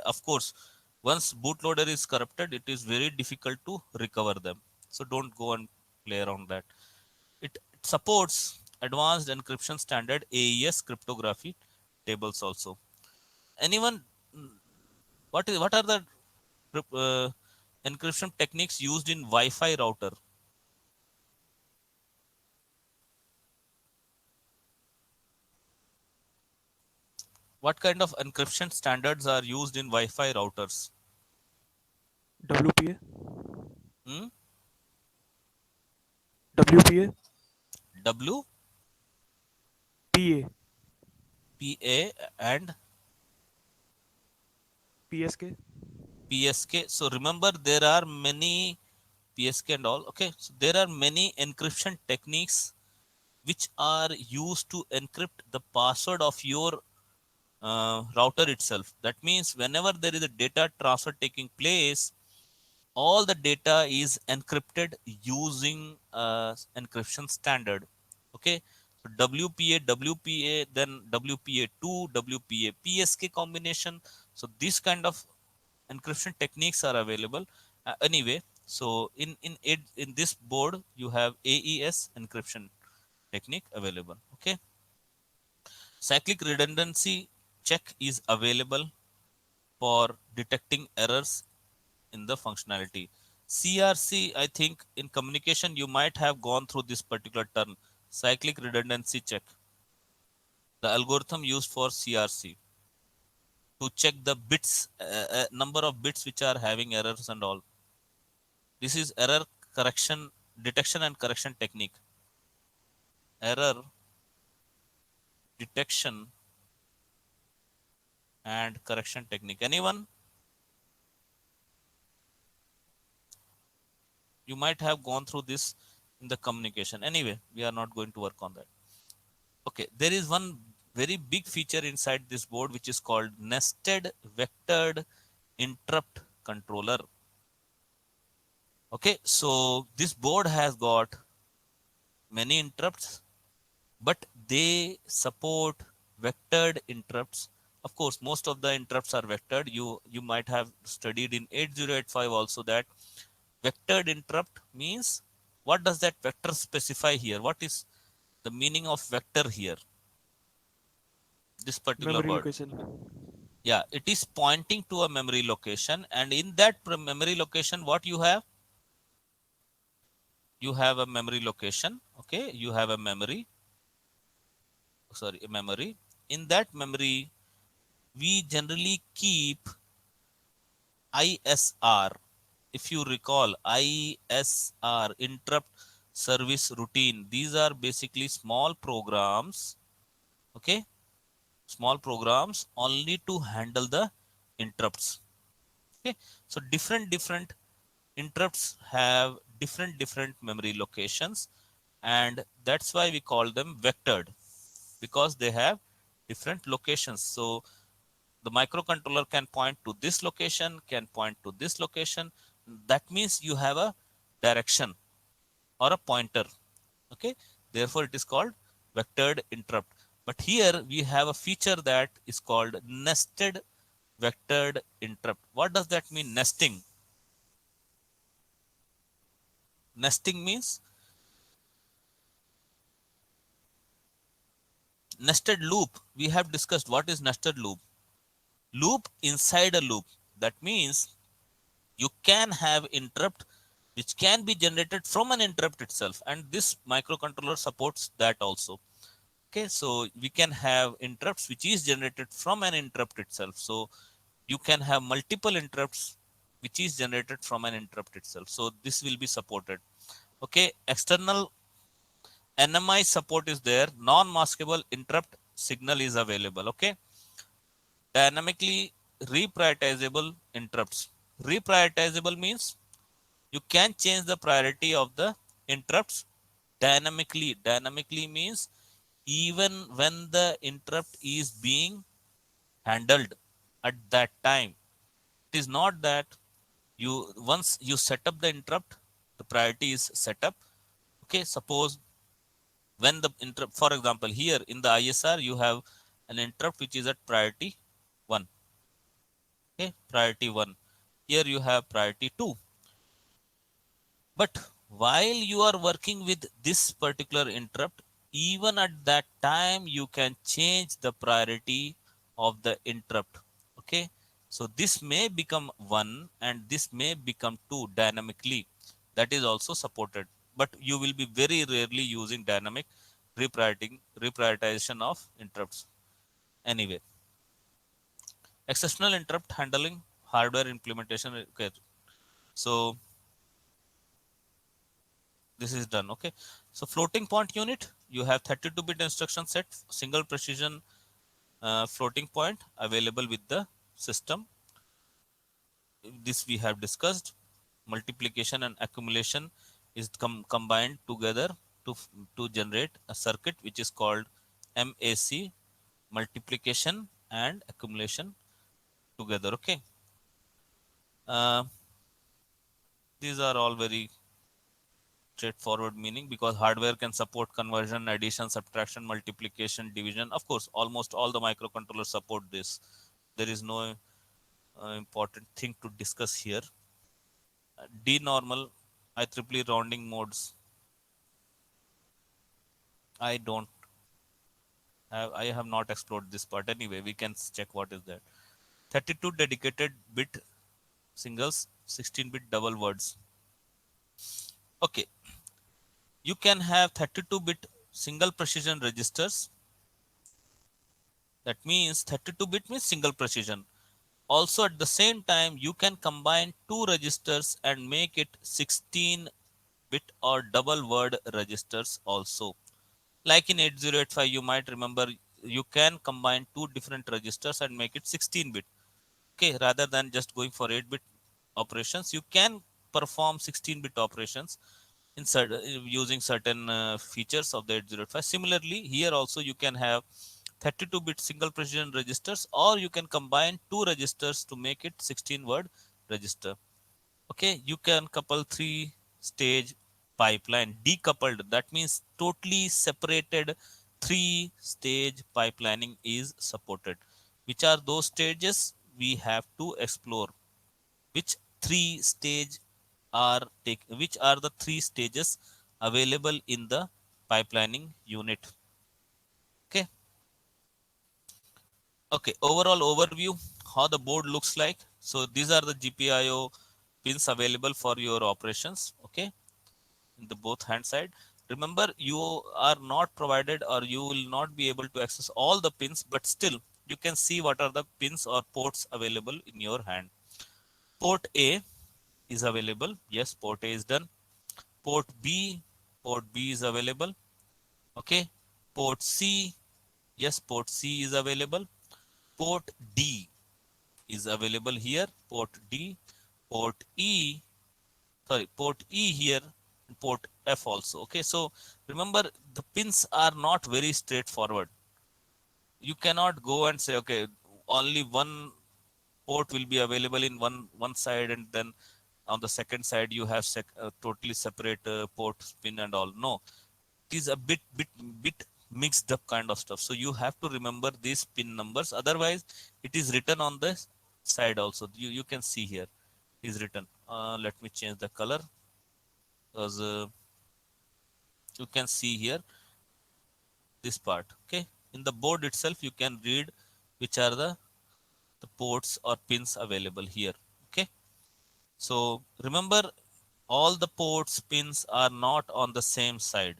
of course once bootloader is corrupted, it is very difficult to recover them. So don't go and play around that. It supports advanced encryption standard AES cryptography tables also. Anyone, what are the uh, encryption techniques used in Wi-Fi router? What kind of encryption standards are used in Wi-Fi routers? WPA, Hmm? WPA, W PA. PA and PSK. PSK. So remember, there are many PSK and all. Okay, so there are many encryption techniques which are used to encrypt the password of your router itself. That means whenever there is a data transfer taking place, all the data is encrypted using encryption standard. Okay, so WPA, then WPA2, WPA PSK combination. So this kind of encryption techniques are available. Anyway, so in this board you have AES encryption technique available. Okay, cyclic redundancy check is available for detecting errors in the functionality. CRC, I think in communication you might have gone through this particular term, cyclic redundancy check, the algorithm used for CRC to check the bits, number of bits which are having errors and all. This is error correction, detection and correction technique. Error detection and correction technique. Anyone? You might have gone through this in the communication. Anyway, we are not going to work on that. Okay, there is one very big feature inside this board which is called nested vectored interrupt controller. Okay, so this board has got many interrupts, but they support vectored interrupts. Of course, most of the interrupts are vectored. You might have studied in 8085 also that vectored interrupt means, what does that vector specify here? What is the meaning of vector here? This particular Memory word. location. Yeah, it is pointing to a memory location, and in that memory location, what you have? You have a memory location. Okay, you have a memory. Sorry, a memory. In that memory, we generally keep ISR. If you recall, ISR, interrupt service routine. These are basically small programs. Okay, small programs only to handle the interrupts. Okay, so different interrupts have different memory locations, and that's why we call them vectored, because they have different locations. So the microcontroller can point to this location, can point to this location. That means you have a direction or a pointer. Okay, therefore it is called vectored interrupt. But here we have a feature that is called nested vectored interrupt. What does that mean, nesting? Nesting means nested loop. We have discussed what is nested loop. Loop inside a loop. That means you can have interrupt which can be generated from an interrupt itself, and this microcontroller supports that also. Okay, so we can have interrupts which is generated from an interrupt itself. So you can have multiple interrupts which is generated from an interrupt itself. So this will be supported. Okay, external NMI support is there. Non-maskable interrupt signal is available. Okay, dynamically reprioritizable interrupts. Reprioritizable means you can change the priority of the interrupts dynamically. Dynamically means even when the interrupt is being handled at that time. It is not that you once you set up the interrupt, the priority is set up. Okay, suppose when the interrupt, for example, here in the ISR, you have an interrupt which is at priority 1. Okay, priority 1. Here you have priority 2. But while you are working with this particular interrupt, even at that time, you can change the priority of the interrupt. Okay, so this may become 1 and this may become 2 dynamically. That is also supported, but you will be very rarely using dynamic reprioritization of interrupts. Anyway, exceptional interrupt handling hardware implementation. Okay, so this is done. Okay, so floating point unit, you have 32-bit instruction set, single precision floating point available with the system. This we have discussed. Multiplication and accumulation is combined together to generate a circuit which is called MAC, multiplication and accumulation together. Okay. uh, these are all very straightforward meaning, because hardware can support conversion, addition, subtraction, multiplication, division. Of course, almost all the microcontrollers support this. There is no important thing to discuss here. D-normal, IEEE rounding modes. I have not explored this part. Anyway, we can check what is that. 32 dedicated bit singles, 16-bit double words. Okay, you can have 32-bit single precision registers. That means 32-bit means single precision. Also, at the same time, you can combine two registers and make it 16-bit or double word registers also. Like in 8085, you might remember you can combine two different registers and make it 16-bit. Okay, rather than just going for 8-bit operations, you can perform 16-bit operations in using certain features of the 8085. Similarly, here also you can have 32-bit single precision registers, or you can combine two registers to make it 16-word register. Okay, you can couple three-stage pipeline. Decoupled, that means totally separated three-stage pipelining is supported. Which are those stages? We have to explore. Which three stage are which are the three stages available in the pipelining unit? Okay. Okay, overall overview, how the board looks like. So these are the GPIO pins available for your operations. Okay, in the both hand side. Remember, you are not provided, or you will not be able to access all the pins, but still you can see what are the pins or ports available in your hand. Port A is available. Yes, port A is done. Port B, port B is available. Okay, port C, yes, port C is available. Port D is available here. Port D, port E, sorry, port E here, and port F also. Okay, so remember, the pins are not very straightforward. You cannot go and say, okay, only one port will be available in one side, and then on the second side you have totally separate port pin and all. No, it is a bit mixed up kind of stuff. So you have to remember these pin numbers. Otherwise, it is written on the side also. You can see here is written. Let me change the color, because you can see here this part. Okay, in the board itself you can read which are the ports or pins available here. Okay, so remember, all the ports pins are not on the same side.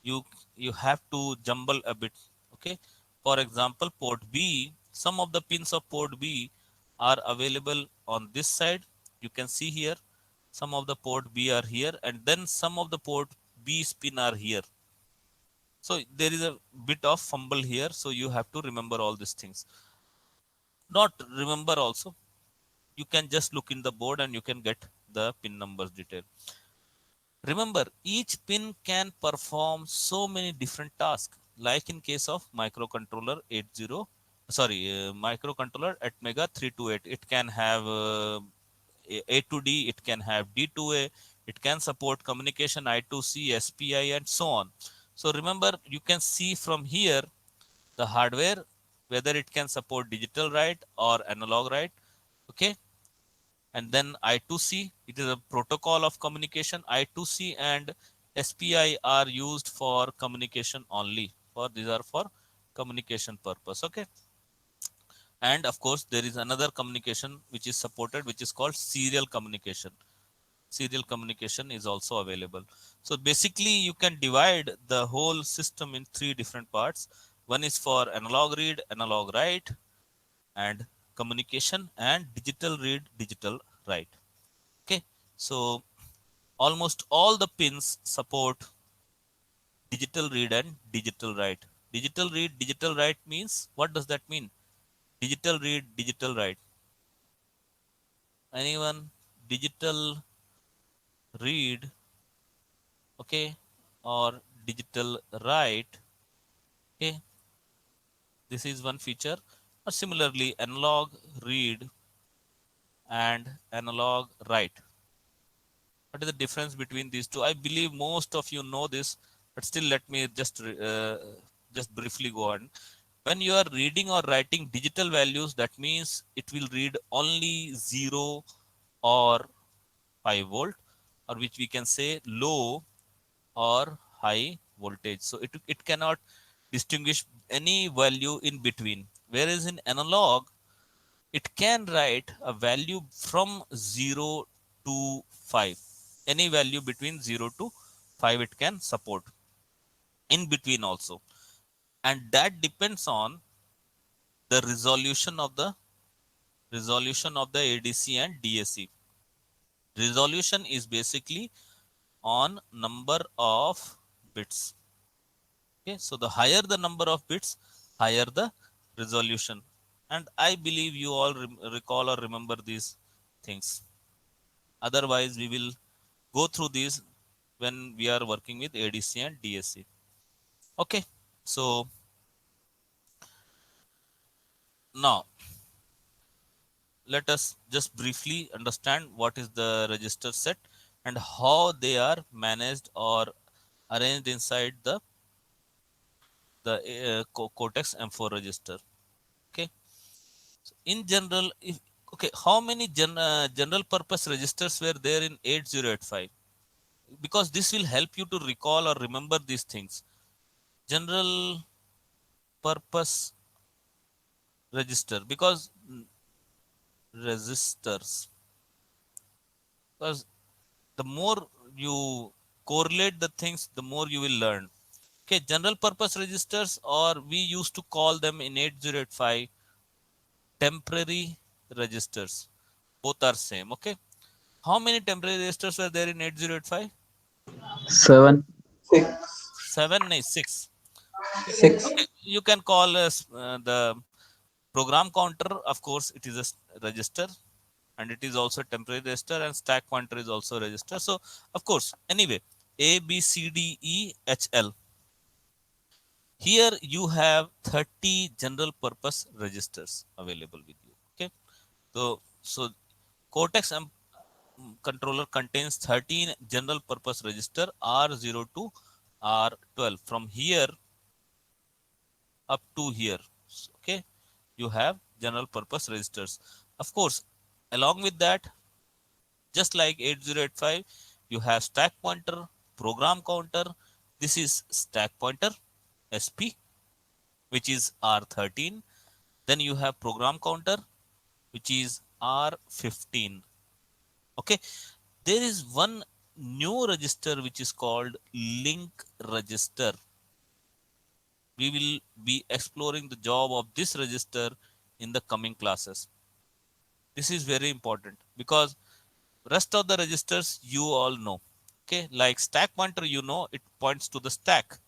You have to jumble a bit. Okay, for example, port B, some of the pins of port B are available on this side. You can see here some of the port B are here, and then some of the port B pin are here. So there is a bit of fumble here, so you have to remember all these things. Not remember also, you can just look in the board and you can get the pin numbers detail. Remember, each pin can perform so many different tasks. Like in case of microcontroller 80, microcontroller at Mega 328, it can have A to D, it can have D to A, it can support communication I2C, SPI, and so on. So remember, you can see from here the hardware, whether it can support digital write or analog write. Okay, and then I2C, it is a protocol of communication. I2C and SPI are used for communication only. For these are for communication purpose. Okay, and of course there is another communication which is supported, which is called serial communication. Serial communication is also available. So basically, you can divide the whole system in three different parts. One is for analog read, analog write, and communication, and digital read, digital write. Okay, so almost all the pins support digital read and digital write. Digital read, digital write means, what does that mean? Digital read, digital write. Anyone? Digital read, okay, or digital write, okay. This is one feature. Or similarly, analog read and analog write. What is the difference between these two? I believe most of you know this, but still let me just briefly go on. When you are reading or writing digital values, that means it will read only 0 or 5 volt, or which we can say low or high voltage. So it cannot distinguish any value in between. Whereas in analog, it can write a value from 0 to 5. Any value between 0 to 5 it can support. In between also. And that depends on the resolution of the ADC and DAC. Resolution is basically on number of bits. Okay, so the higher the number of bits, higher the resolution. And I believe you all recall or remember these things. Otherwise, we will go through these when we are working with ADC and DAC. Okay, so now let us just briefly understand what is the register set and how they are managed or arranged inside the cortex M4 register. Okay, so in general, if okay, how many general purpose registers were there in 8085? Because this will help you to recall or remember these things. General purpose register, because resistors, because the more you correlate the things, the more you will learn. Okay, general purpose registers, or we used to call them in 8085 temporary registers. Both are same. Okay, how many temporary registers were there in 8085? 7. 6. 7, no, 6. Okay, 6. okay, you can call us the program counter. Of course, it is a register, and it is also temporary register, and stack pointer is also register. So, of course, anyway, A, B, C, D, E, H, L. Here you have 30 general purpose registers available with you. Okay, so Cortex controller contains 13 general purpose register R0 to R12. From here up to here, okay, you have general purpose registers. Of course, along with that, just like 8085, you have stack pointer, program counter. This is stack pointer SP, which is R13. Then you have program counter, which is R15. Okay, there is one new register which is called link register. We will be exploring the job of this register in the coming classes. This is very important because rest of the registers you all know. Okay, like stack pointer, you know, it points to the stack.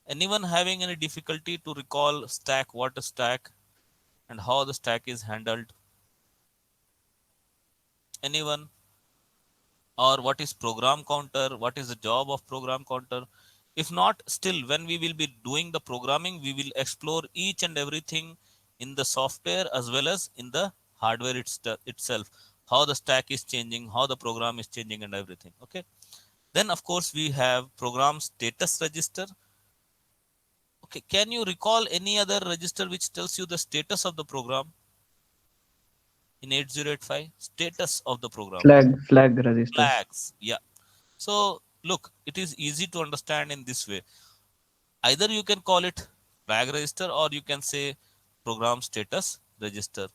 Anyone having any difficulty to recall stack, what a stack and how the stack is handled? Anyone? Or what is program counter? What is the job of program counter? If not, still when we will be doing the programming, we will explore each and everything in the software as well as in the hardware itself, how the stack is changing, how the program is changing and everything. Okay, then of course we have program status register. Okay, can you recall any other register which tells you the status of the program in 8085? Status of the program. Flag register. Flags. Yeah. So look, it is easy to understand in this way. Either you can call it flag register or you can say program status register.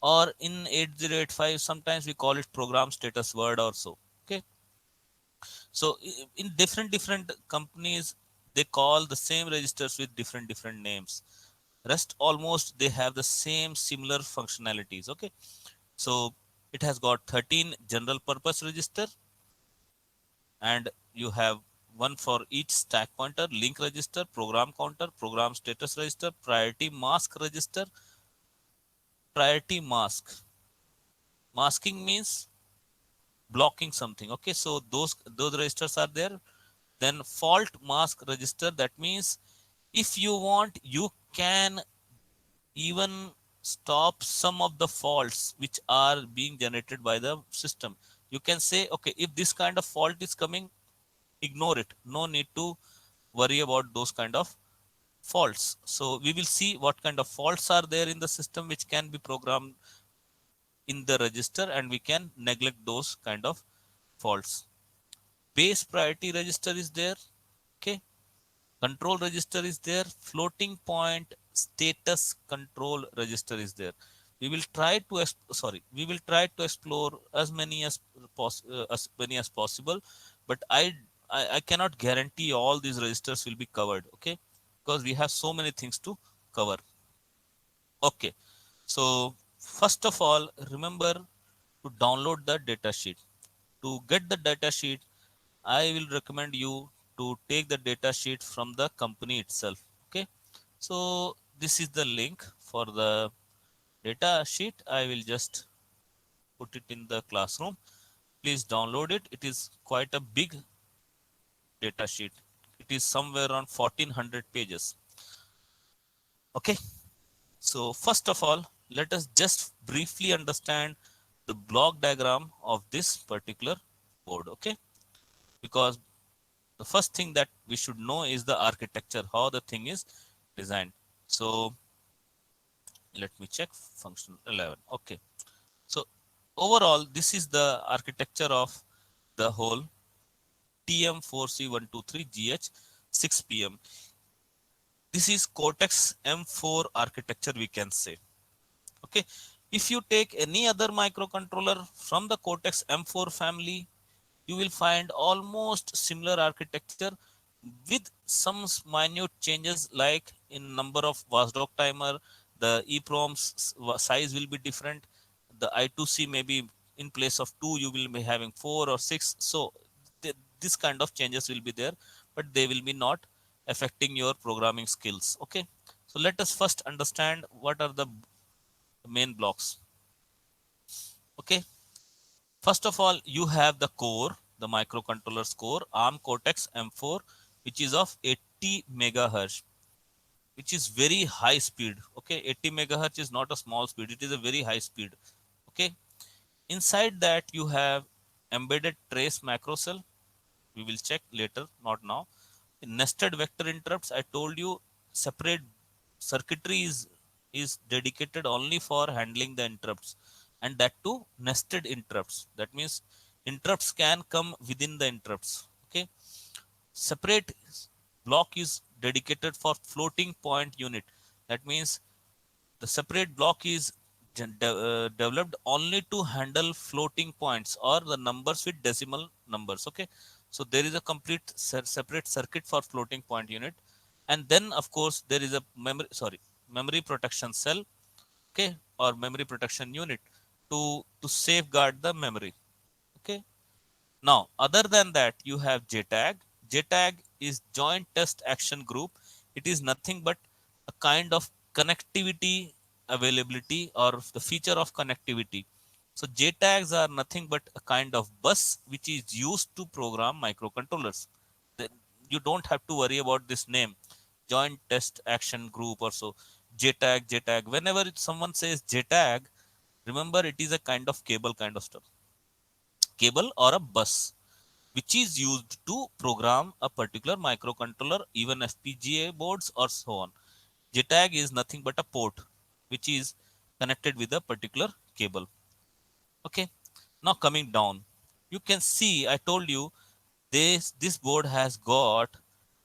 Or in 8085, sometimes we call it program status word also. Okay. So in different companies, they call the same registers with different names. Rest almost they have the same similar functionalities. Okay. So it has got 13 general purpose register, and you have one for each stack pointer, link register, program counter, program status register, priority mask register. Priority mask. Masking means blocking something. Okay, so those registers are there. Then fault mask register, that means if you want, you can even stop some of the faults which are being generated by the system. You can say, okay, if this kind of fault is coming, ignore it. No need to worry about those kind of faults. So we will see what kind of faults are there in the system which can be programmed in the register, and we can neglect those kind of faults. Base priority register is there. Okay. Control register is there. Floating point status control register is there. We will try to explore as many as possible, but I cannot guarantee all these registers will be covered. Okay, because we have so many things to cover. Okay, so first of all, remember to download the data sheet. To get the data sheet, I will recommend you to take the data sheet from the company itself. Okay, so this is the link for the data sheet. I will just put it in the classroom. Please download it. It is quite a big data sheet. It is somewhere around 1400 pages. Okay, so first of all, let us just briefly understand the block diagram of this particular board. Okay, because the first thing that we should know is the architecture, how the thing is designed. So let me check function 11. Okay, so overall this is the architecture of the whole TM4C123GH 6PM. This is cortex M4 architecture, we can say. Okay, if you take any other microcontroller from the cortex M4 family, you will find almost similar architecture with some minute changes, like in number of watchdog timer, the EPROM's size will be different. The I2C maybe in place of 2, you will be having 4 or 6. So this kind of changes will be there, but they will be not affecting your programming skills. Okay, so let us first understand what are the main blocks. Okay, first of all, you have the core, the microcontroller's core, ARM Cortex M4, which is of 80 megahertz, which is very high speed. Okay, 80 megahertz is not a small speed, it is a very high speed. Okay, inside that you have embedded trace macro cell. We will check later, not now. Nested vector interrupts, I told you, separate circuitry is dedicated only for handling the interrupts, and that too nested interrupts. That means interrupts can come within the interrupts. Okay, separate block is dedicated for floating point unit. That means the separate block is developed only to handle floating points or the numbers with decimal numbers. Okay, so there is a complete separate circuit for floating point unit, and then of course there is a memory protection cell. Okay, or memory protection unit to safeguard the memory. Okay, now, other than that, you have JTAG. JTAG is Joint Test Action Group. It is nothing but a kind of connectivity availability, or the feature of connectivity. So JTAGs are nothing but a kind of bus which is used to program microcontrollers. You don't have to worry about this name, Joint Test Action Group or so. JTAG, JTAG. Whenever someone says JTAG, remember it is a kind of cable kind of stuff. Cable or a bus which is used to program a particular microcontroller, even FPGA boards or so on. JTAG is nothing but a port which is connected with a particular cable. Okay, now coming down, you can see I told you this board has got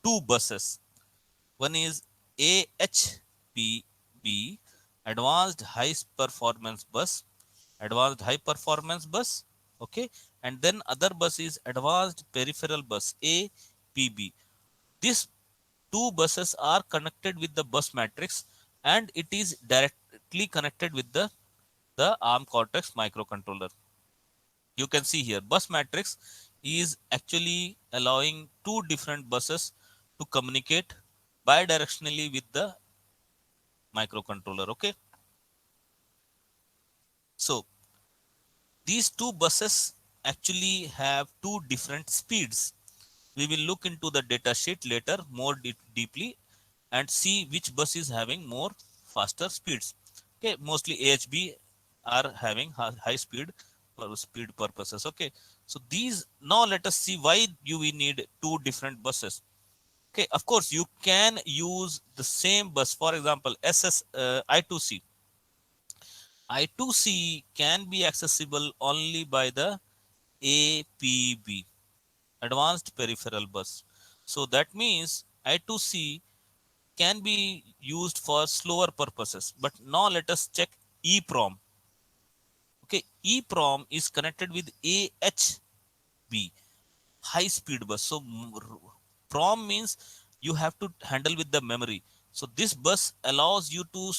two buses. One is AHPB, Advanced High Performance Bus, Advanced High Performance Bus. Okay, and then other bus is Advanced Peripheral Bus, APB. These two buses are connected with the bus matrix, and it is directly connected with the ARM Cortex microcontroller. You can see here bus matrix is actually allowing two different buses to communicate bidirectionally with the microcontroller. Okay, so these two buses actually have two different speeds. We will look into the data sheet later more deeply and see which bus is having more faster speeds. Okay, mostly AHB are having high speed for speed purposes. Okay, so these, now let us see why you we need two different buses. Okay, of course you can use the same bus. For example, I2C. I2C can be accessible only by the APB, Advanced Peripheral Bus. So that means I2C can be used for slower purposes. But now let us check EEPROM. Okay, EEPROM is connected with AHB, high speed bus. So PROM means you have to handle with the memory. So this bus allows you to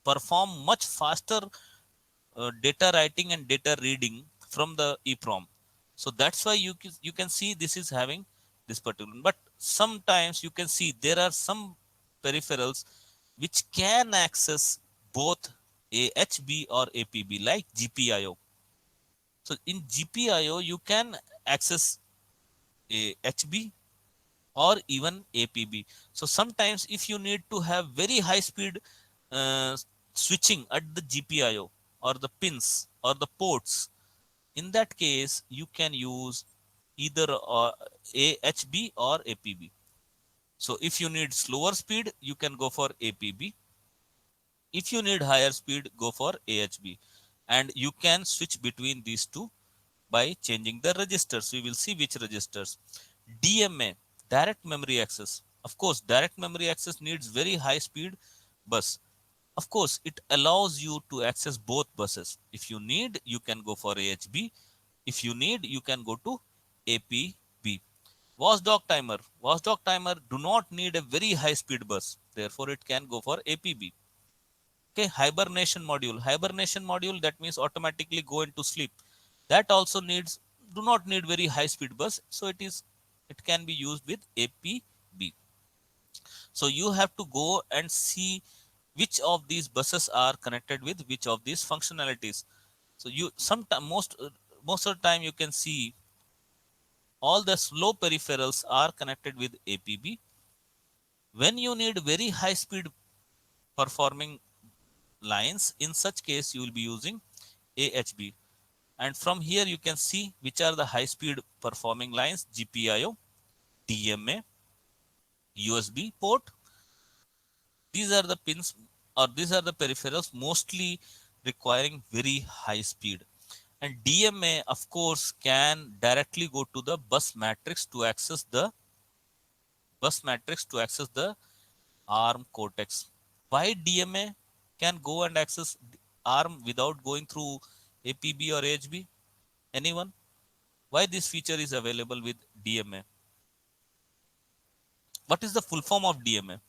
perform much faster data writing and data reading from the EEPROM. So that's why you can see this is having this particular. But sometimes you can see there are some peripherals which can access both AHB or APB, like GPIO. So in GPIO you can access AHB or even APB. So sometimes if you need to have very high speed uh, switching at the GPIO or the pins or the ports, in that case you can use either AHB or APB. So if you need slower speed, you can go for APB. If you need higher speed, go for AHB. And you can switch between these two by changing the registers. We will see which registers. DMA, direct memory access. Of course, direct memory access needs very high speed bus. Of course, it allows you to access both buses. If you need, you can go for AHB. If you need, you can go to APB. Watchdog timer. Watchdog timer do not need a very high speed bus. Therefore, it can go for APB. Okay, hibernation module. Hibernation module, that means automatically go into sleep. That also do not need very high speed bus. So it can be used with APB. So you have to go and see which of these buses are connected with which of these functionalities. So you sometimes most of the time you can see all the slow peripherals are connected with APB. When you need very high speed performing lines, in such case you will be using AHB. And from here you can see which are the high speed performing lines: GPIO, DMA, USB port. These are the pins, or these are the peripherals mostly requiring very high speed. And DMA, of course, can directly go to the bus matrix to access the ARM cortex. Why DMA can go and access ARM without going through APB or AHB? Anyone? Why this feature is available with DMA? What is the full form of DMA?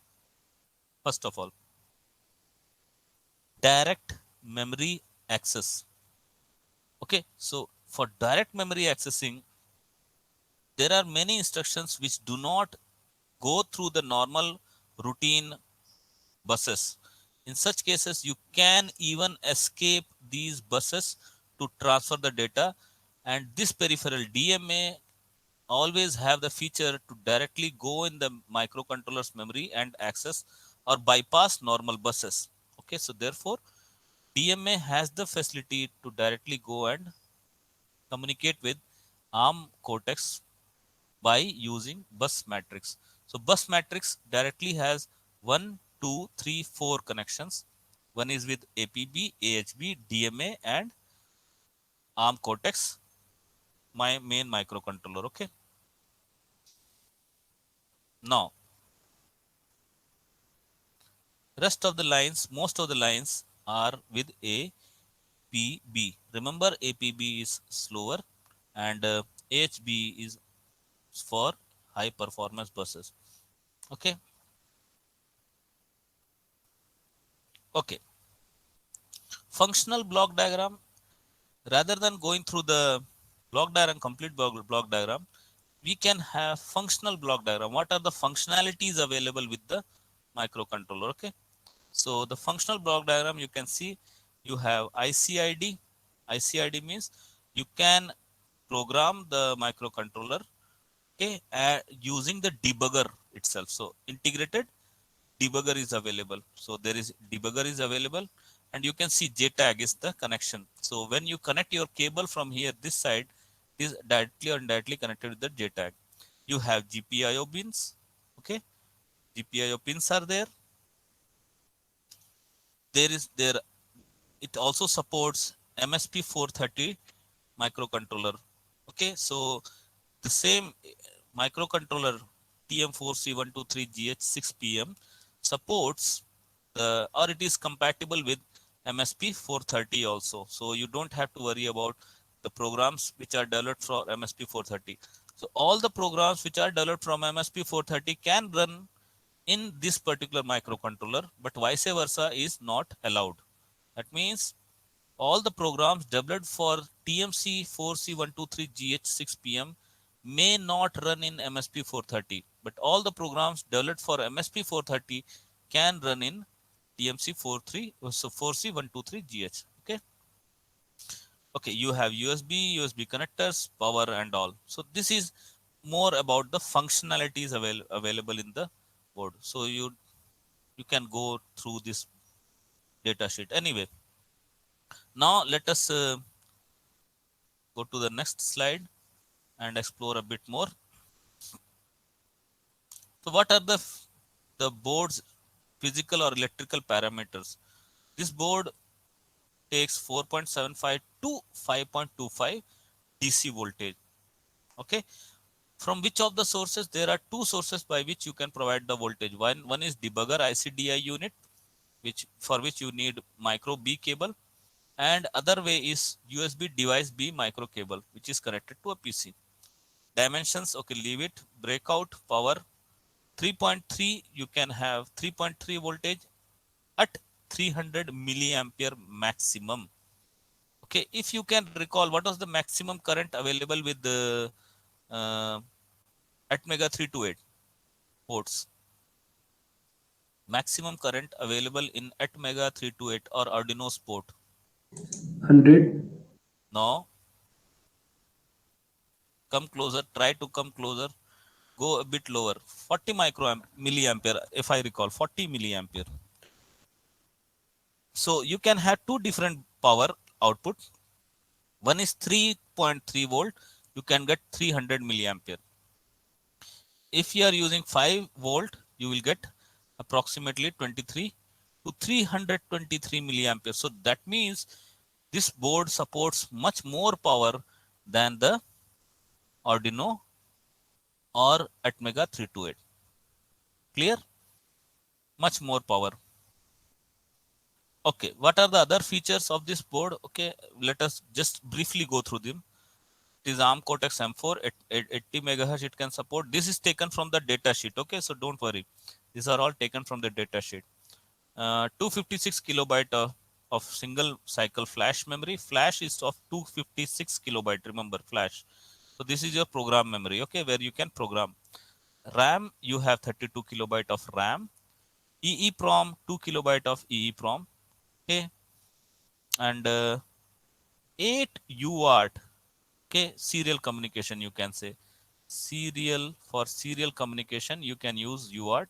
First of all, direct memory access. Okay, so for direct memory accessing, there are many instructions which do not go through the normal routine buses. In such cases, you can even escape these buses to transfer the data, and this peripheral DMA always have the feature to directly go in the microcontroller's memory and access or bypass normal buses. Okay, so therefore DMA has the facility to directly go and communicate with ARM Cortex by using bus matrix. So bus matrix directly has 1, 2, 3, 4 connections. One is with APB, AHB, DMA, and ARM Cortex, my main microcontroller. Okay. Now, rest of the lines, most of the lines are with APB. Remember, APB is slower, and AHB is for high performance buses. Okay. Okay. Functional block diagram. Rather than going through the block diagram, complete block diagram, we can have functional block diagram. What are the functionalities available with the microcontroller? Okay, so the functional block diagram, you can see you have ICID. ICID means you can program the microcontroller, okay, using the debugger itself. So integrated debugger is available. So there is debugger is available, and you can see JTAG is the connection. So when you connect your cable from here, this side is directly or indirectly connected with the JTAG. You have GPIO pins. Okay, GPIO pins are there. There it also supports MSP 430 microcontroller. Okay, so the same microcontroller TM4C123GH6PM supports the, or it is compatible with MSP 430 also. So you don't have to worry about the programs which are developed for MSP 430. So all the programs which are developed from MSP 430 can run in this particular microcontroller, but vice versa is not allowed. That means all the programs developed for TMC4C123GH6PM may not run in MSP 430, but all the programs developed for MSP 430 can run in TMC4C123GH. Okay. Okay, you have USB connectors, power and all. So this is more about the functionalities available in the board. So you can go through this data sheet. Anyway, now let us go to the next slide and explore a bit more. So what are the board's physical or electrical parameters? This board takes 4.75 to 5.25 DC voltage. Okay, from which of the sources? There are two sources by which you can provide the voltage. One is debugger ICDI unit, which for which you need micro B cable, and other way is USB device B micro cable, which is connected to a PC. Dimensions, okay, leave it. Breakout power 3.3, you can have 3.3 voltage at 300 milliampere maximum. Okay, if you can recall, what was the maximum current available with the at mega 328 ports? Maximum current available in at mega 328 or Arduino's port? 100. No, come closer, try to come closer, go a bit lower. 40 milliampere, if I recall, 40 milliampere. So you can have two different power output. One is 3.3 volt, you can get 300 milliampere. If you are using 5 volt, you will get approximately 23 to 323 milliampere. So that means this board supports much more power than the Arduino or Atmega 328. Clear? Much more power. Okay, what are the other features of this board? Okay, let us just briefly go through them. It is ARM Cortex M4 at 80 megahertz it can support. This is taken from the data sheet. Okay, so don't worry. These are all taken from the data sheet. 256 kilobyte of single cycle flash memory. Flash is of 256 kilobyte. Remember flash. So this is your program memory. Okay, where you can program. RAM, you have 32 kilobyte of RAM. EEPROM, 2 kilobyte of EEPROM. Okay, and 8 UART. Okay, serial communication, you can say. For serial communication, you can use UART.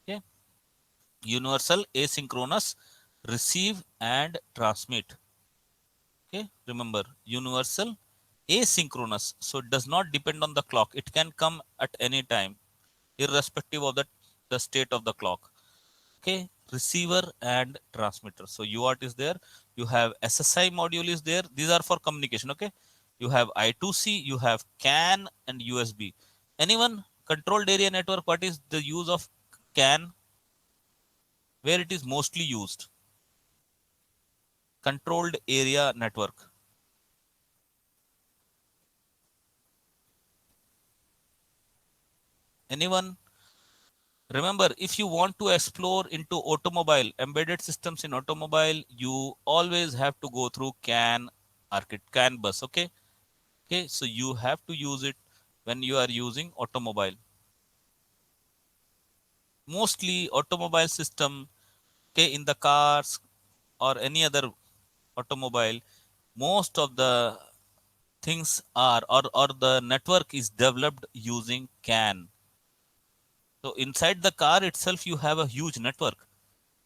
Okay, universal asynchronous receive and transmit. Okay, remember universal asynchronous, so it does not depend on the clock. It can come at any time, irrespective of the state of the clock. Okay, receiver and transmitter. So UART is there. You have SSI module is there. These are for communication. Okay, you have I2C, you have CAN and USB. Anyone? Controlled area network, what is the use of CAN? Where it is mostly used? Controlled area network. Anyone? Remember, if you want to explore into automobile, embedded systems in automobile, you always have to go through CAN bus. Okay, Okay, so you have to use it when you are using automobile. Mostly automobile system, okay, in the cars or any other automobile, most of the things are or the network is developed using CAN. So inside the car itself you have a huge network.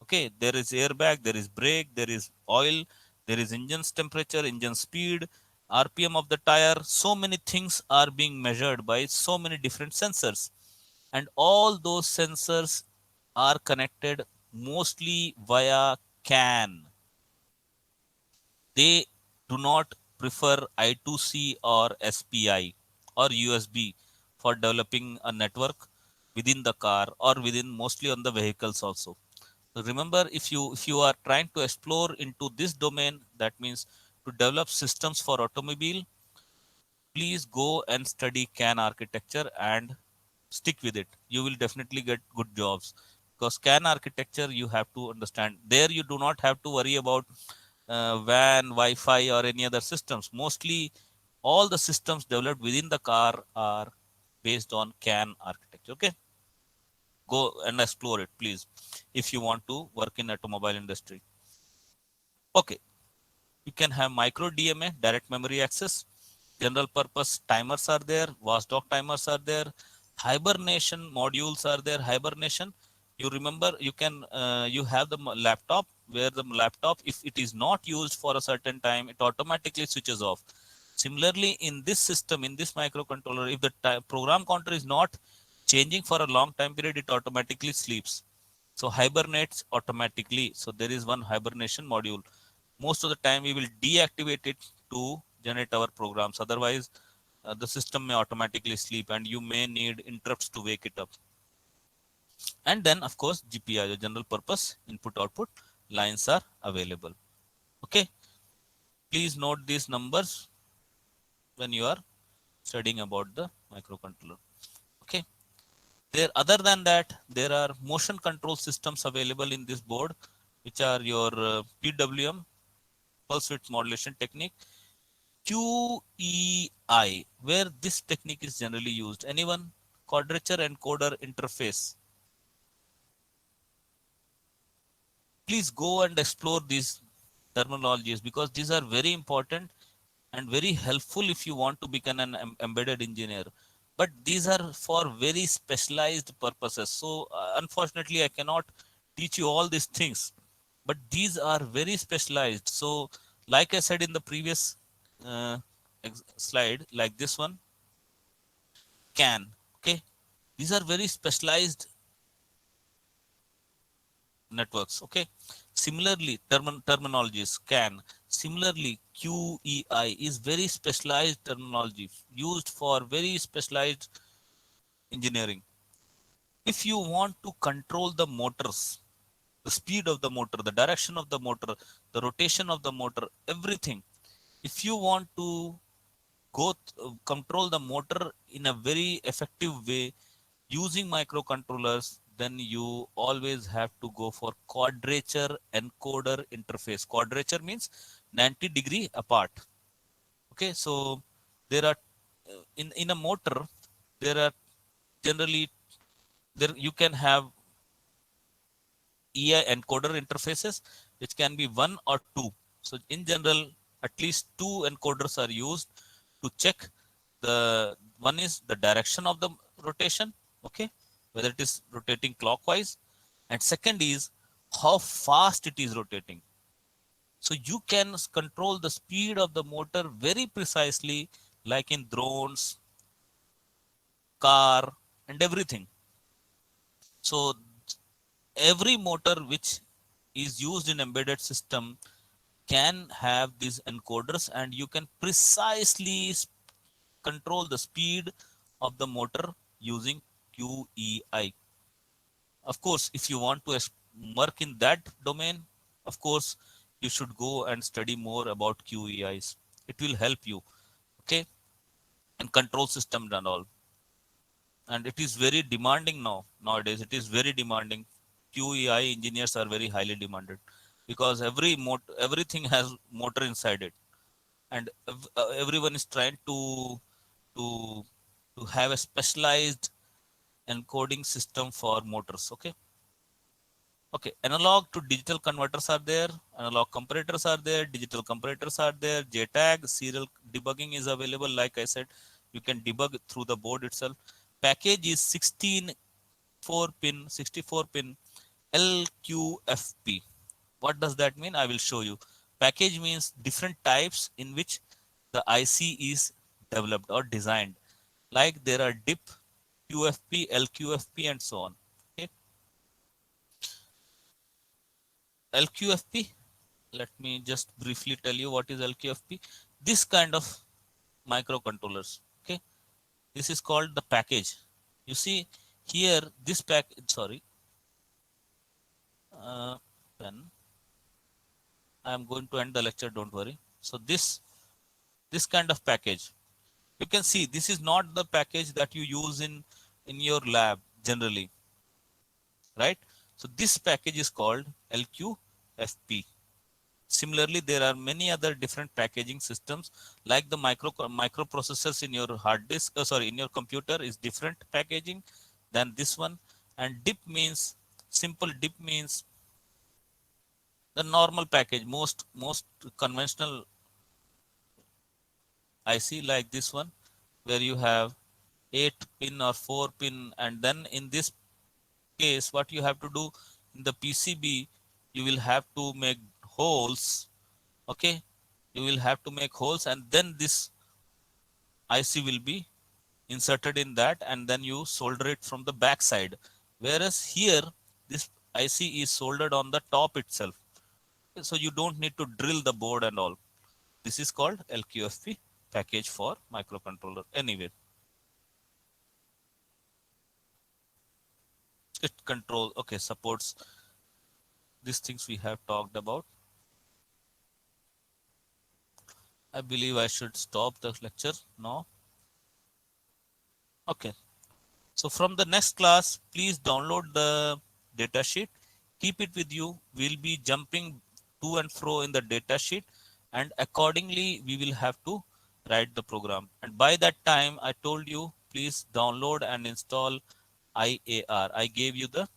Okay, there is airbag, there is brake, there is oil, there is engine's temperature, engine speed, rpm of the tire. So many things are being measured by so many different sensors, and all those sensors are connected mostly via CAN. They do not prefer I2C or SPI or USB for developing a network within the car or within mostly on the vehicles also. So remember, if you are trying to explore into this domain, that means to develop systems for automobile, please go and study CAN architecture and stick with it. You will definitely get good jobs, because CAN architecture you have to understand. There you do not have to worry about WAN, Wi-Fi or any other systems. Mostly all the systems developed within the car are based on CAN architecture. Okay, go and explore it, please, if you want to work in automobile industry. Okay, you can have micro DMA, direct memory access. General purpose timers are there, watchdog timers are there, hibernation modules are there. Hibernation, you remember, you can you have the laptop, where the laptop, if it is not used for a certain time, it automatically switches off. Similarly, in this system, in this microcontroller, if the program counter is not changing for a long time period, it automatically sleeps. So hibernates automatically. So there is one hibernation module. Most of the time we will deactivate it to generate our programs. Otherwise, the system may automatically sleep and you may need interrupts to wake it up. And then, of course, GPI, the general purpose input output lines are available. Okay, please note these numbers when you are studying about the microcontroller. Okay, there, other than that, there are motion control systems available in this board, which are your PWM, pulse width modulation technique, QEI, where this technique is generally used. Anyone? Quadrature encoder interface. Please go and explore these terminologies, because these are very important and very helpful if you want to become an embedded engineer. But these are for very specialized purposes. So unfortunately, I cannot teach you all these things. But these are very specialized. So, like I said in the previous uh, slide, like this one, CAN. Okay, these are very specialized networks. Okay, similarly, terminologies CAN. Similarly, QEI is very specialized terminology used for very specialized engineering. If you want to control the motors, the speed of the motor, the direction of the motor, the rotation of the motor, everything, if you want to control the motor in a very effective way using microcontrollers, then you always have to go for quadrature encoder interface. Quadrature means 90-degree apart. Okay, so there are in a motor, there are generally, there you can have EI encoder interfaces, which can be one or two. So in general, at least two encoders are used to check. The one is the direction of the rotation, okay, whether it is rotating clockwise, and second is how fast it is rotating. So you can control the speed of the motor very precisely, like in drones, car, and everything. So every motor which is used in embedded system can have these encoders, and you can precisely control the speed of the motor using QEI. Of course, if you want to work in that domain, of course, you should go and study more about QEIs. It will help you, okay, and control systems and all. And it is very demanding now. Nowadays, it is very demanding. QEI engineers are very highly demanded, because everything has motor inside it. and everyone is trying to to have a specialized encoding system for motors. Okay, analog to digital converters are there, analog comparators are there, digital comparators are there, JTAG, serial debugging is available. Like I said, you can debug through the board itself. Package is 64 pin LQFP. What does that mean? I will show you. Package means different types in which the IC is developed or designed. Like there are DIP, QFP, LQFP, and so on. Okay. LQFP, let me just briefly tell you what is LQFP. This kind of microcontrollers. Okay. This is called the package. You see here, this sorry, pen. I am going to end the lecture, don't worry. So this kind of package, you can see this is not the package that you use in your lab generally, right? So this package is called LQFP. Similarly, there are many other different packaging systems, like the microprocessors in your hard disk, in your computer is different packaging than this one. And DIP means, simple DIP means the normal package, most conventional IC like this one, where you have 8 pin or 4 pin, and then in this case, what you have to do in the PCB, you will have to make holes. Okay, you will have to make holes, and then this IC will be inserted in that, and then you solder it from the back side. Whereas here, this IC is soldered on the top itself. So you don't need to drill the board and all. This is called LQFP package for microcontroller. Anyway, it control, okay, supports these things we have talked about. I believe I should stop the lecture now. Okay. So from the next class, please download the data sheet. Keep it with you. We'll be jumping to and fro in the data sheet, and accordingly, we will have to write the program. And by that time, I told you, please download and install IAR. I gave you the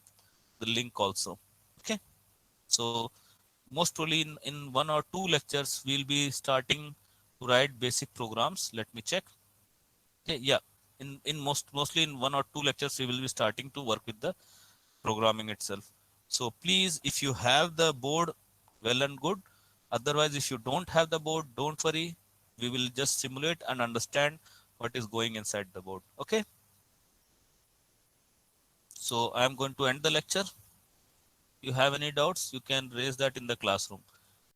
link also. Okay. So most probably in 1 or 2 lectures, we'll be starting to write basic programs. Let me check. Okay, yeah. In mostly in 1 or 2 lectures, we will be starting to work with the programming itself. So please, if you have the board, well and good. Otherwise, if you don't have the board, don't worry. We will just simulate and understand what is going inside the board. Okay. So I am going to end the lecture. If you have any doubts, you can raise that in the classroom.